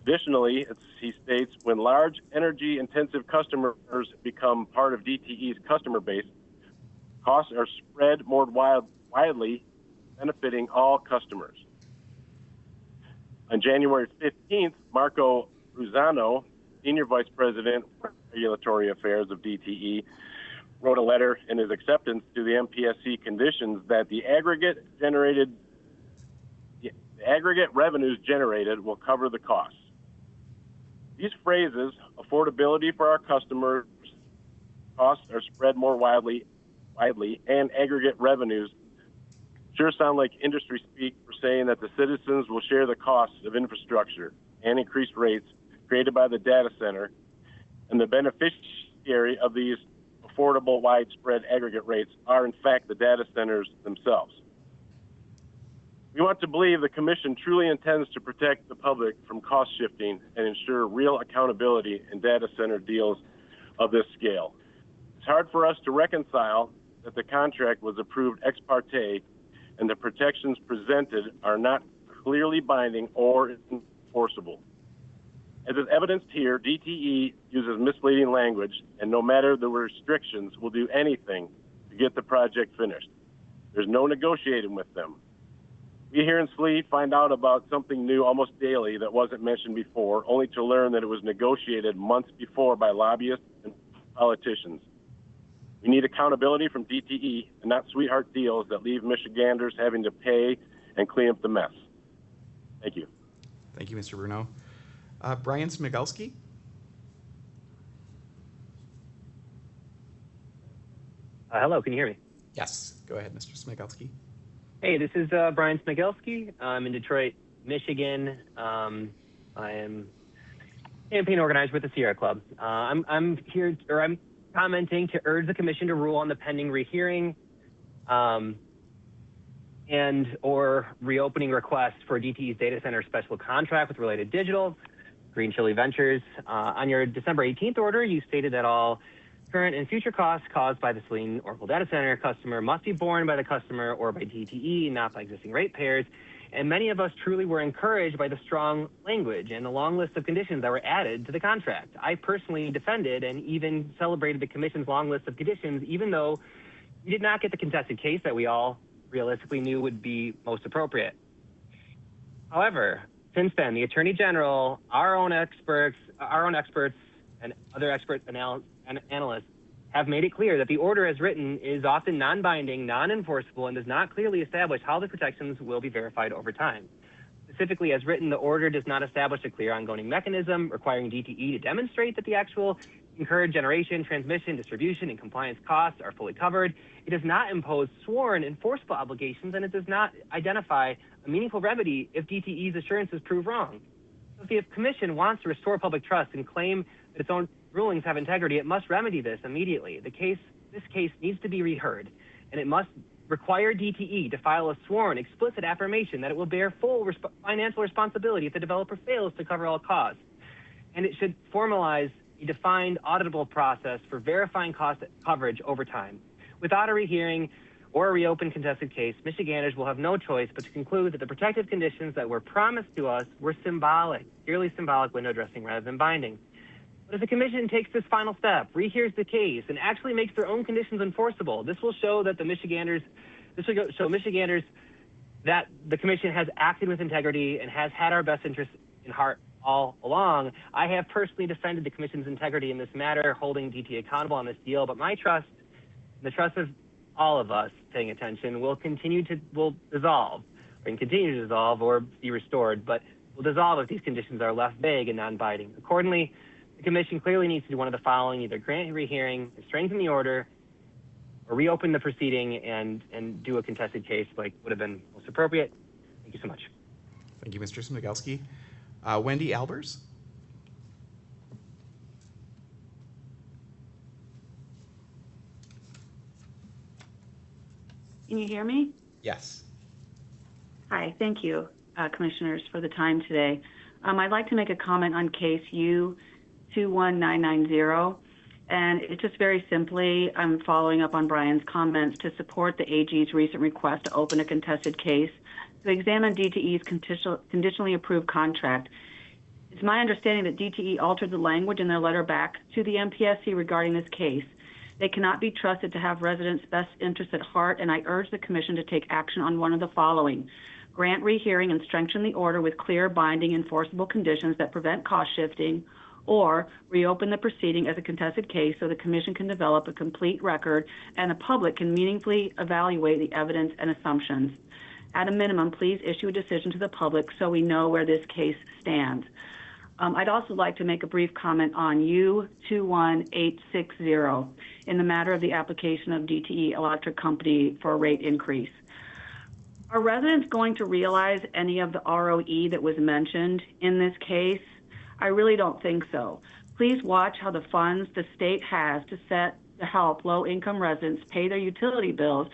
S9: Additionally, he states, when large energy-intensive customers become part of DTE's customer base, costs are spread more widely, benefiting all customers. On January 15th, Marco Ruzano, Senior Vice President for Regulatory Affairs of DTE, wrote a letter in his acceptance to the MPSC conditions that the aggregate revenues generated will cover the costs. These phrases, affordability for our customers, costs are spread more widely, and aggregate revenues sure sound like industry speak for saying that the citizens will share the costs of infrastructure and increased rates created by the data center, and the beneficiary of these affordable, widespread aggregate rates are, in fact, the data centers themselves. We want to believe the Commission truly intends to protect the public from cost shifting and ensure real accountability in data center deals of this scale. It's hard for us to reconcile that the contract was approved ex parte and the protections presented are not clearly binding or enforceable. As is evidenced here, DTE uses misleading language, and no matter the restrictions, will do anything to get the project finished. There's no negotiating with them. We here in Saline find out about something new almost daily that wasn't mentioned before, only to learn that it was negotiated months before by lobbyists and politicians. We need accountability from DTE and not sweetheart deals that leave Michiganders having to pay and clean up the mess. Thank you.
S1: Thank you, Mr. Bruneau. Brian Smigalski.
S10: Hello, can you hear me?
S1: Yes, go ahead, Mr. Smigelski.
S10: Hey, this is Brian Smigelski. I'm in Detroit, Michigan. I am campaign organizer with the Sierra Club. I'm commenting to urge the commission to rule on the pending rehearing and or reopening request for DTE's data center special contract with Related Digital, Green Chili Ventures. On your December 18th order, you stated that all current and future costs caused by the Saline Oracle Data Center customer must be borne by the customer or by DTE, not by existing ratepayers. And many of us truly were encouraged by the strong language and the long list of conditions that were added to the contract. I personally defended and even celebrated the commission's long list of conditions, even though we did not get the contested case that we all realistically knew would be most appropriate. However, since then, the Attorney General, our own experts, and other expert analysts have made it clear that the order as written is often non-binding, non-enforceable, and does not clearly establish how the protections will be verified over time. Specifically, as written, the order does not establish a clear ongoing mechanism requiring DTE to demonstrate that the actual incurred generation, transmission, distribution, and compliance costs are fully covered. It does not impose sworn enforceable obligations, and it does not identify a meaningful remedy if DTE's assurances prove wrong. So if the commission wants to restore public trust and claim that its own rulings have integrity, it must remedy this immediately. This case needs to be reheard, and it must require DTE to file a sworn, explicit affirmation that it will bear full financial responsibility if the developer fails to cover all costs. And it should formalize a defined, auditable process for verifying cost coverage over time. Without a rehearing or a reopened contested case, Michiganders will have no choice but to conclude that the protective conditions that were promised to us were symbolic, purely symbolic window dressing rather than binding. But if the commission takes this final step, rehears the case, and actually makes their own conditions enforceable, this will show that Michiganders that the commission has acted with integrity and has had our best interests in heart all along. I have personally defended the commission's integrity in this matter, holding DTE accountable on this deal, but my trust, the trust of all of us paying attention, will continue to dissolve or be restored, but will dissolve if these conditions are left vague and non-binding. Accordingly, the commission clearly needs to do one of the following: either grant a rehearing, strengthen the order, or reopen the proceeding and do a contested case like would have been most appropriate. Thank you so much.
S1: Thank you, Mr. Smigelski. Wendy Albers.
S11: Can you hear me?
S1: Yes.
S11: Hi, thank you, commissioners, for the time today. I'd like to make a comment on case U21990, and it's just very simply, I'm following up on Brian's comments to support the AG's recent request to open a contested case to examine DTE's conditionally approved contract. It's my understanding that DTE altered the language in their letter back to the MPSC regarding this case. They cannot be trusted to have residents' best interests at heart, and I urge the Commission to take action on one of the following: grant rehearing and strengthen the order with clear, binding, enforceable conditions that prevent cost shifting, or reopen the proceeding as a contested case so the Commission can develop a complete record and the public can meaningfully evaluate the evidence and assumptions. At a minimum, please issue a decision to the public so we know where this case stands. I'd also like to make a brief comment on U21860 in the matter of the application of DTE Electric Company for a rate increase. Are residents going to realize any of the ROE that was mentioned in this case? I really don't think so. Please watch how the funds the state has to help low-income residents pay their utility bills,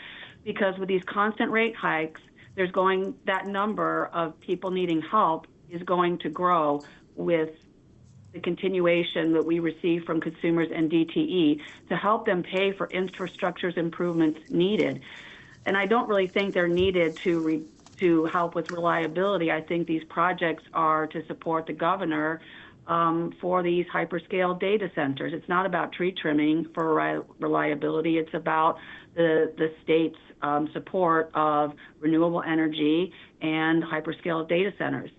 S11: because with these constant rate hikes, that number of people needing help is going to grow with the continuation that we receive from consumers and DTE to help them pay for infrastructure improvements needed. And I don't really think they're needed to help with reliability. I think these projects are to support the governor for these hyperscale data centers. It's not about tree trimming for reliability. It's about the state's support of renewable energy and hyperscale data centers.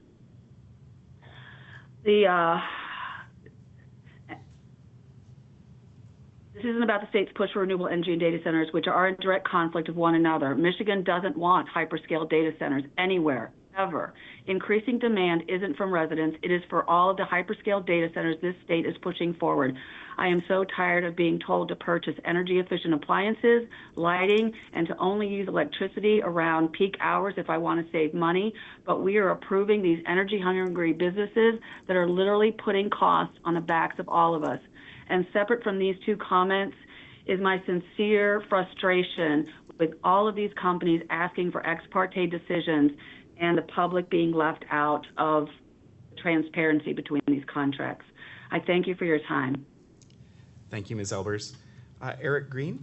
S11: This isn't about the state's push for renewable energy and data centers, which are in direct conflict with one another. Michigan doesn't want hyperscale data centers anywhere However, increasing demand isn't from residents. It is for all of the hyperscale data centers this state is pushing forward. I am so tired of being told to purchase energy efficient appliances, lighting, and to only use electricity around peak hours if I want to save money. But we are approving these energy hungry businesses that are literally putting costs on the backs of all of us. And separate from these two comments is my sincere frustration with all of these companies asking for ex parte decisions and the public being left out of transparency between these contracts. I thank you for your time.
S1: Thank you, Ms. Elbers. Eric Green?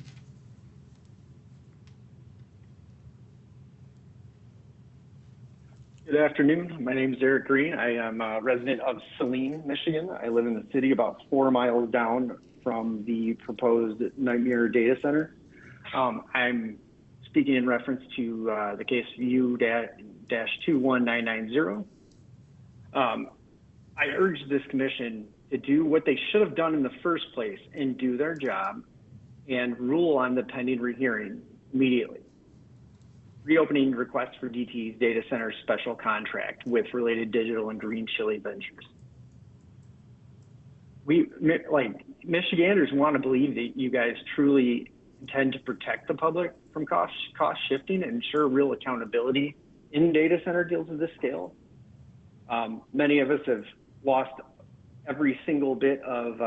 S12: Good afternoon. My name is Eric Green. I am a resident of Saline, Michigan. I live in the city about 4 miles down from the proposed Nightmare Data Center. I'm speaking in reference to the case U-21990. I urge this commission to do what they should have done in the first place and do their job and rule on the pending rehearing immediately. Reopening requests for DTE's data center special contract with Related Digital and Green Chili Ventures. Michiganders want to believe that you guys truly intend to protect the public from cost shifting and ensure real accountability in data center deals of this scale. Many of us have lost every single bit of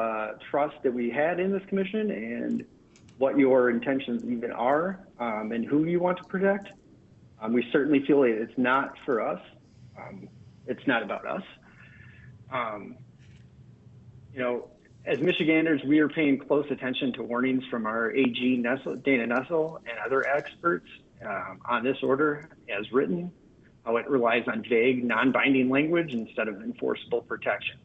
S12: trust that we had in this commission and what your intentions even are and who you want to protect. We certainly feel it's not for us. It's not about us. As Michiganders, we are paying close attention to warnings from our AG, Dana Nessel, and other experts on this order as written, how it relies on vague, non-binding language instead of enforceable protection.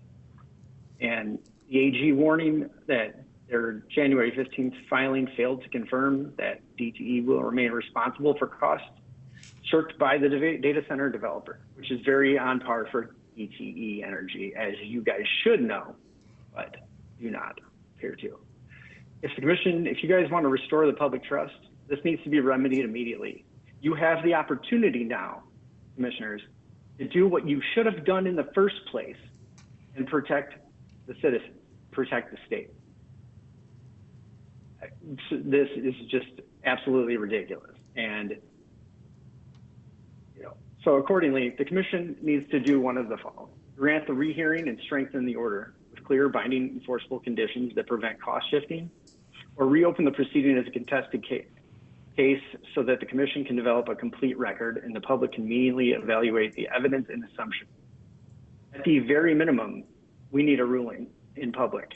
S12: And the AG warning that their January 15th filing failed to confirm that DTE will remain responsible for costs shirked by the data center developer, which is very on par for DTE Energy, as you guys should know, but do not appear to. If you guys want to restore the public trust, this needs to be remedied immediately. You have the opportunity now, commissioners, to do what you should have done in the first place and protect the citizens, protect the state. This is just absolutely ridiculous. And so accordingly, the commission needs to do one of the following: grant the rehearing and strengthen the order with clear, binding, enforceable conditions that prevent cost shifting, or reopen the proceeding as a contested case so that the commission can develop a complete record and the public can meaningfully evaluate the evidence and assumptions. At the very minimum, we need a ruling in public,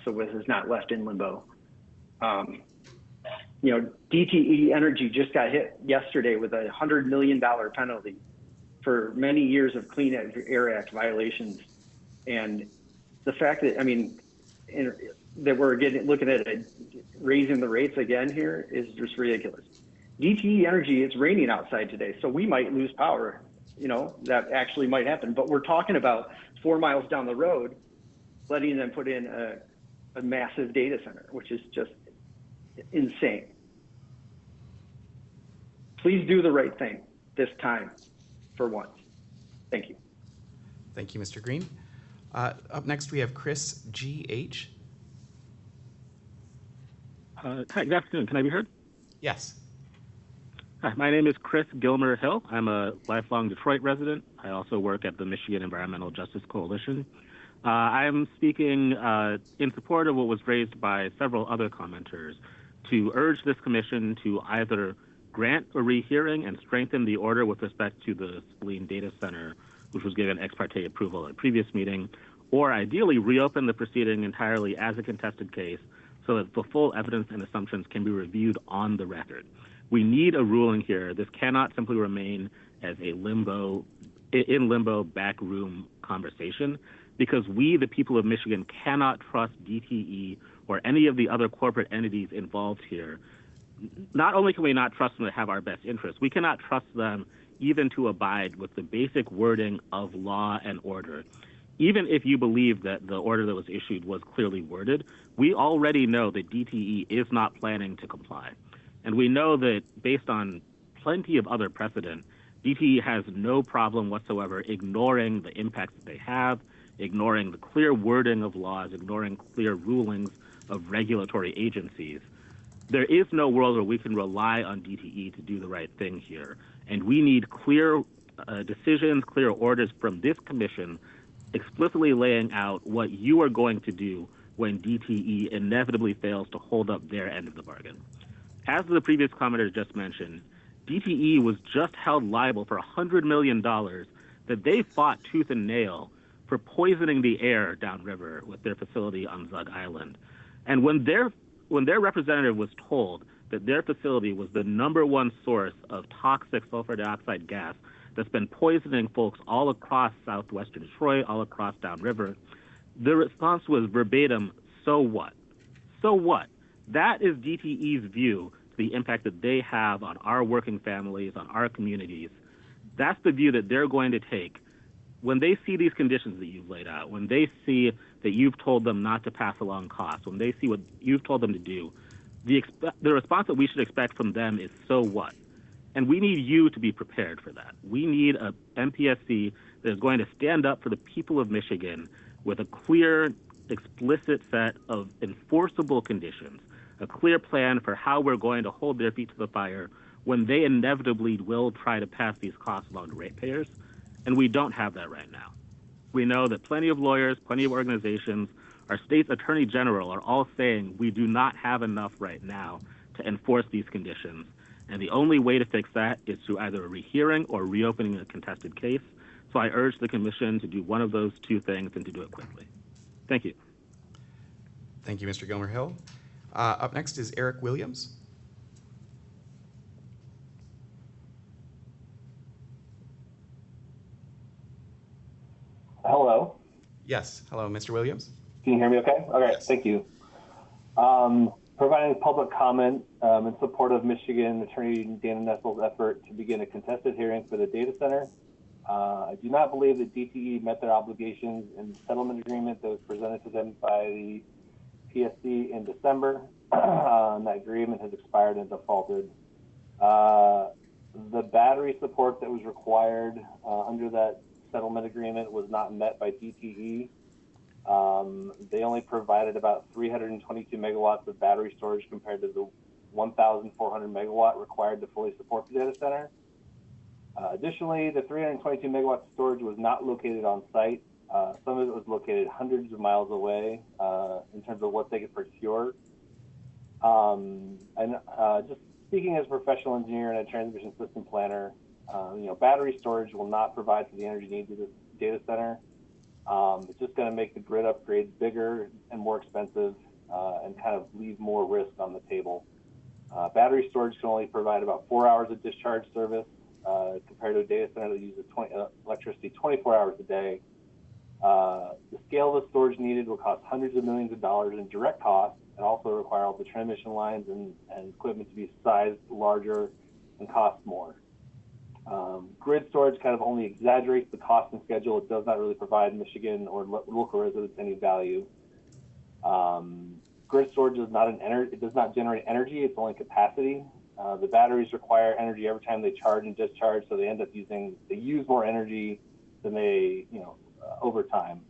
S12: so this is not left in limbo. DTE Energy just got hit yesterday with a $100 million penalty for many years of Clean Air Act violations. And the fact that, that we're looking at raising the rates again here is just ridiculous. DTE Energy, it's raining outside today, so we might lose power. That actually might happen. But we're talking about 4 miles down the road, letting them put in a massive data center, which is just insane. Please do the right thing this time for once. Thank you.
S1: Thank you, Mr. Green. Up next, we have Chris G.H.
S13: Hi, good afternoon. Can I be heard?
S1: Yes.
S13: Hi, my name is Chris Gilmer Hill. I'm a lifelong Detroit resident. I also work at the Michigan Environmental Justice Coalition. I'm speaking in support of what was raised by several other commenters to urge this commission to either grant a rehearing and strengthen the order with respect to the Saline Data Center, which was given ex parte approval at a previous meeting, or ideally reopen the proceeding entirely as a contested case so that the full evidence and assumptions can be reviewed on the record. We need a ruling here. This cannot simply remain as a limbo backroom conversation, because we, the people of Michigan, cannot trust DTE or any of the other corporate entities involved here. Not only can we not trust them to have our best interests, we cannot trust them even to abide with the basic wording of law and order. Even if you believe that the order that was issued was clearly worded, we already know that DTE is not planning to comply. And we know that based on plenty of other precedent, DTE has no problem whatsoever ignoring the impacts that they have, ignoring the clear wording of laws, ignoring clear rulings of regulatory agencies. There is no world where we can rely on DTE to do the right thing here. And we need clear decisions, clear orders from this commission explicitly laying out what you are going to do when DTE inevitably fails to hold up their end of the bargain. As the previous commenter just mentioned, DTE was just held liable for $100 million that they fought tooth and nail for poisoning the air downriver with their facility on Zug Island. And when their representative was told that their facility was the #1 source of toxic sulfur dioxide gas that's been poisoning folks all across southwestern Detroit, all across downriver, the response was verbatim, so what? So what? That is DTE's view to the impact that they have on our working families, on our communities. That's the view that they're going to take when they see these conditions that you've laid out, when they see that you've told them not to pass along costs, when they see what you've told them to do, the response that we should expect from them is, so what? And we need you to be prepared for that. We need a MPSC that is going to stand up for the people of Michigan with a clear, explicit set of enforceable conditions, a clear plan for how we're going to hold their feet to the fire when they inevitably will try to pass these costs along to ratepayers. And we don't have that right now. We know that plenty of lawyers, plenty of organizations, our state's attorney general are all saying we do not have enough right now to enforce these conditions. And the only way to fix that is through either a rehearing or reopening a contested case. So I urge the commission to do one of those two things and to do it quickly. Thank you.
S1: Thank you, Mr. Gilmer-Hill. Up next is Eric Williams.
S14: Hello.
S1: Yes. Hello, Mr. Williams.
S14: Can you hear me okay? All right, yes. Thank you. Providing public comment in support of Michigan Attorney Dana Nessel's effort to begin a contested hearing for the data center. I do not believe that DTE met their obligations in the settlement agreement that was presented to them by the PSC in December. That agreement has expired and defaulted. The battery support that was required under that settlement agreement was not met by DTE. They only provided about 322 megawatts of battery storage compared to the 1,400 megawatt required to fully support the data center. Additionally, the 322 megawatt storage was not located on site. Some of it was located hundreds of miles away in terms of what they could procure. Just speaking as a professional engineer and a transmission system planner, battery storage will not provide for the energy needs of this data center. It's just going to make the grid upgrades bigger and more expensive and kind of leave more risk on the table. Battery storage can only provide about 4 hours of discharge service compared to a data center that uses electricity 24 hours a day. The scale of the storage needed will cost hundreds of millions of dollars in direct costs and also require all the transmission lines and equipment to be sized larger and cost more. Grid storage kind of only exaggerates the cost and schedule. It does not really provide Michigan or local residents any value. Grid storage is not it does not generate energy. It's only capacity. The batteries require energy every time they charge and discharge, so they end up they use more energy than they, over time.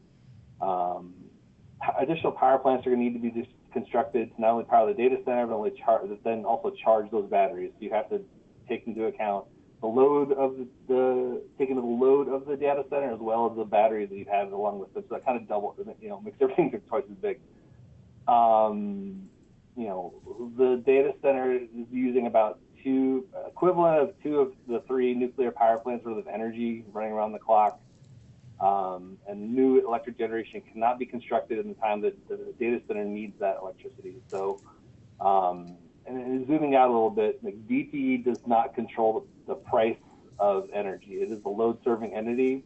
S14: Additional power plants are going to need to be constructed to not only power the data center, but then also charge those batteries. So you have to take into account the load of the load of the data center as well as the batteries that you have along with it. So that kind of makes everything twice as big. The data center is using about equivalent of two of the three nuclear power plants worth of energy running around the clock. And new electric generation cannot be constructed in the time that the data center needs that electricity. So, and zooming out a little bit, DTE does not control the price of energy. It is a load-serving entity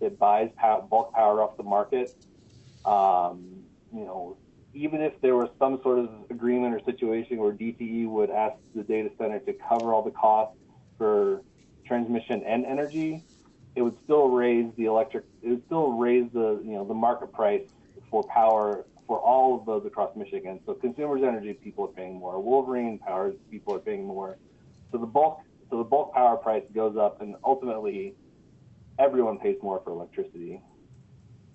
S14: that buys bulk power off the market. Even if there was some sort of agreement or situation where DTE would ask the data center to cover all the costs for transmission and energy, it would still raise the market price for power for all of those across Michigan. So Consumers Energy people are paying more, Wolverine Power people are paying more. So so the bulk power price goes up, and ultimately everyone pays more for electricity.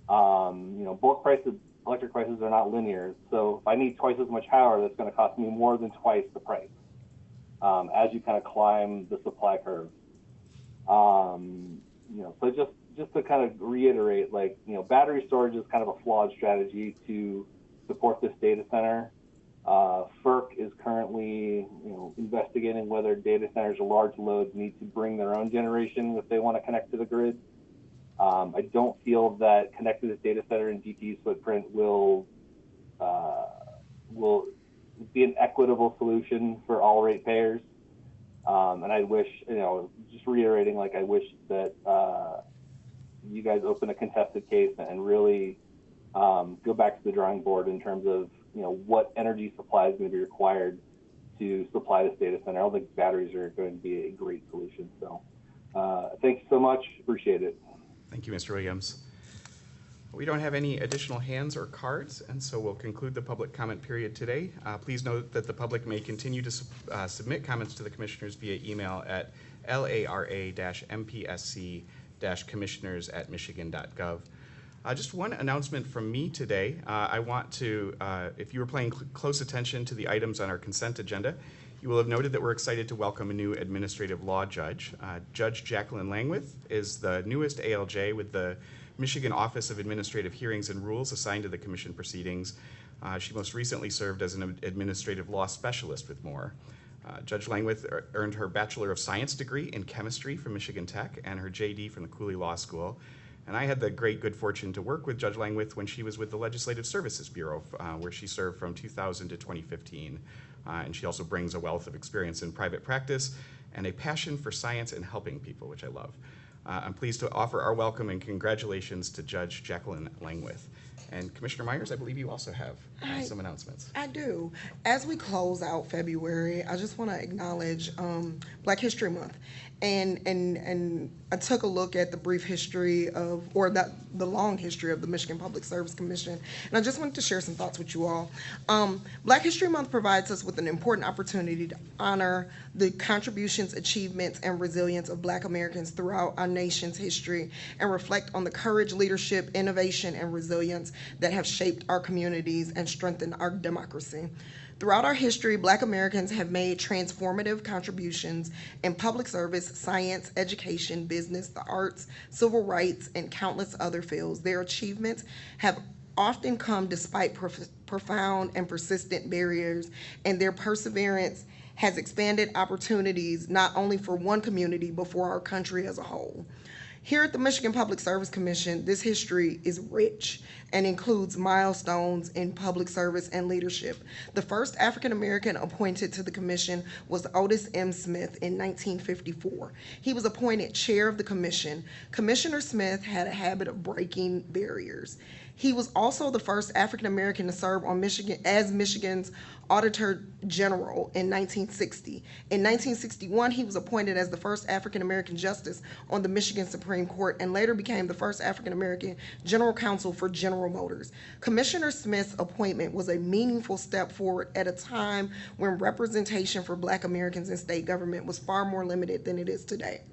S14: Bulk prices, electric prices are not linear. So if I need twice as much power, that's going to cost me more than twice the price as you kind of climb the supply curve. So just to kind of reiterate, battery storage is kind of a flawed strategy to support this data center. FERC is currently, investigating whether data centers or large loads need to bring their own generation if they want to connect to the grid. I don't feel that connecting this data center in DTE's footprint will be an equitable solution for all ratepayers. And I wish, just reiterating, I wish that you guys open a contested case and really go back to the drawing board in terms of, what energy supply is going to be required to supply this data center. I don't think batteries are going to be a great solution. So thank you so much. Appreciate it.
S1: Thank you, Mr. Williams. We don't have any additional hands or cards, and so we'll conclude the public comment period today. Please note that the public may continue to submit comments to the commissioners via email at lara-mpsc-commissioners@michigan.gov. Just one announcement from me today. I want to, if you were paying close attention to the items on our consent agenda, you will have noted that we're excited to welcome a new administrative law judge. Judge Jacqueline Langwith is the newest ALJ with the Michigan Office of Administrative Hearings and Rules assigned to the commission proceedings. She most recently served as an administrative law specialist with Moore. Judge Langwith earned her Bachelor of Science degree in chemistry from Michigan Tech and her JD from the Cooley Law School. And I had the great good fortune to work with Judge Langwith when she was with the Legislative Services Bureau, where she served from 2000 to 2015. And she also brings a wealth of experience in private practice and a passion for science and helping people, which I love. I'm pleased to offer our welcome and congratulations to Judge Jacqueline Langwith. And Commissioner Myers, I believe you also have some announcements.
S4: I do. As we close out February, I just want to acknowledge Black History Month. And I took a look at the brief history of, or the long history of the Michigan Public Service Commission, and I just wanted to share some thoughts with you all. Black History Month provides us with an important opportunity to honor the contributions, achievements, and resilience of Black Americans throughout our nation's history and reflect on the courage, leadership, innovation, and resilience that have shaped our communities and strengthened our democracy. Throughout our history, Black Americans have made transformative contributions in public service, science, education, business, the arts, civil rights, and countless other fields. Their achievements have often come despite profound and persistent barriers, and their perseverance has expanded opportunities not only for one community, but for our country as a whole. Here at the Michigan Public Service Commission, this history is rich and includes milestones in public service and leadership. The first African American appointed to the commission was Otis M. Smith in 1954. He was appointed chair of the commission. Commissioner Smith had a habit of breaking barriers. He was also the first African American to serve on Michigan's Auditor General in 1960. In 1961, he was appointed as the first African American justice on the Michigan Supreme Court and later became the first African American general counsel for General Motors. Commissioner Smith's appointment was a meaningful step forward at a time when representation for Black Americans in state government was far more limited than it is today.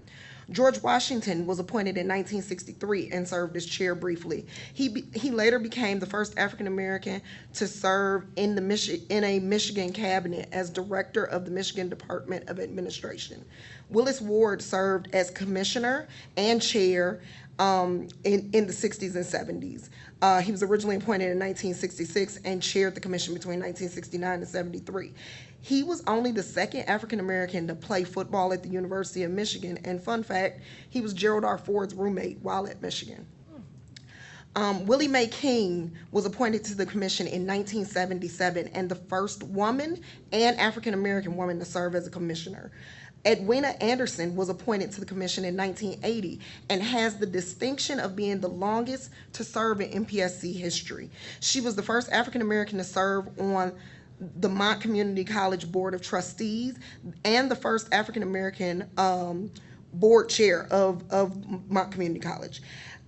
S4: George Washington was appointed in 1963 and served as chair briefly. He later became the first African American to serve in a Michigan cabinet as director of the Michigan Department of Administration. Willis Ward served as commissioner and chair in the 60s and 70s. He was originally appointed in 1966 and chaired the commission between 1969 and 73. He was only the second African American to play football at the University of Michigan, and fun fact, he was Gerald R. Ford's roommate while at Michigan. Willie Mae King was appointed to the commission in 1977 and the first woman and African American woman to serve as a commissioner. Edwina Anderson was appointed to the commission in 1980 and has the distinction of being the longest to serve in MPSC history. She was the first African American to serve on the Mont Community College Board of Trustees and the first African American board chair of Mont Community College.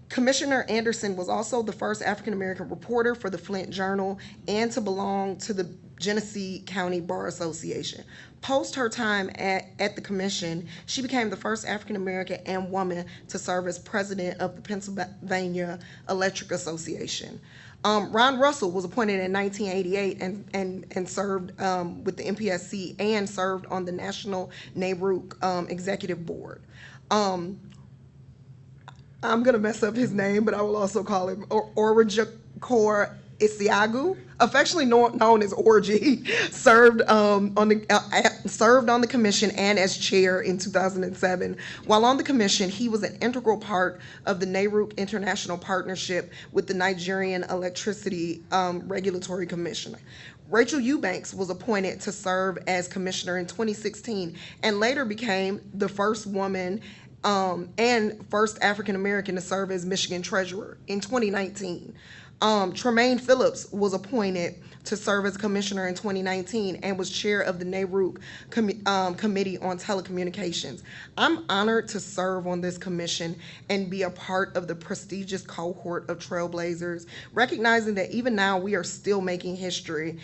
S4: Commissioner Anderson was also the first African-American reporter for the Flint Journal and to belong to the Genesee County Bar Association. Post her time at the commission, she became the first African-American and woman to serve as president of the Pennsylvania Electric Association. Ron Russell was appointed in 1988 and served with the MPSC and served on the National NARUC Executive Board. I'm going to mess up his name, but I will also call him Orajikor Isiagu, affectionately known as Orgy, served on the commission and as chair in 2007. While on the commission, he was an integral part of the NARUC International Partnership with the Nigerian Electricity Regulatory Commission. Rachel Eubanks was appointed to serve as commissioner in 2016 and later became the first woman and first African-American to serve as Michigan Treasurer in 2019. Tremaine Phillips was appointed to serve as commissioner in 2019 and was chair of the NARUC Committee on Telecommunications. I'm honored to serve on this commission and be a part of the prestigious cohort of trailblazers, recognizing that even now we are still making history.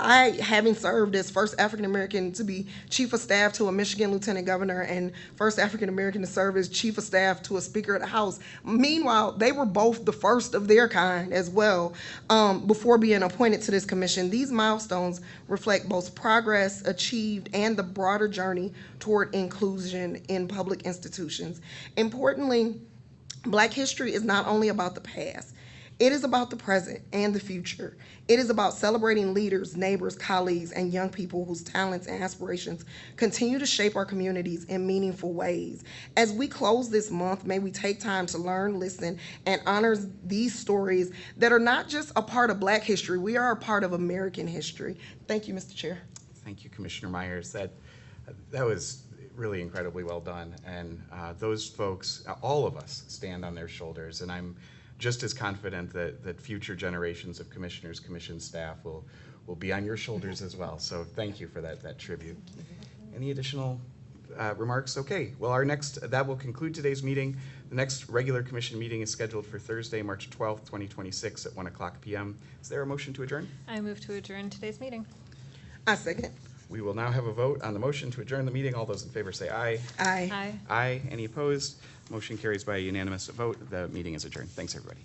S4: I, having served as first African-American to be chief of staff to a Michigan lieutenant governor and first African-American to serve as chief of staff to a speaker of the House. Meanwhile, they were both the first of their kind as well before being appointed to this commission. These milestones reflect both progress achieved and the broader journey toward inclusion in public institutions. Importantly, Black history is not only about the past. It is about the present and the future. It is about celebrating leaders, neighbors, colleagues, and young people whose talents and aspirations continue to shape our communities in meaningful ways. As we close this month, may we take time to learn, listen, and honor these stories that are not just a part of Black history, we are a part of American history. Thank you, Mr. Chair.
S1: Thank you, Commissioner Myers. That was really incredibly well done. And those folks, all of us, stand on their shoulders. And I'm just as confident that future generations of commissioners, commission staff will be on your shoulders as well. So thank you for that tribute. Any additional remarks? Okay, well, that will conclude today's meeting. The next regular commission meeting is scheduled for Thursday, March 12th, 2026 at 1:00 p.m. Is there a motion to adjourn?
S3: I move to adjourn today's meeting.
S4: I second.
S1: We will now have a vote on the motion to adjourn the meeting. All those in favor say aye.
S4: Aye.
S3: Aye.
S1: Aye. Any opposed? Motion carries by a unanimous vote. The meeting is adjourned. Thanks, everybody.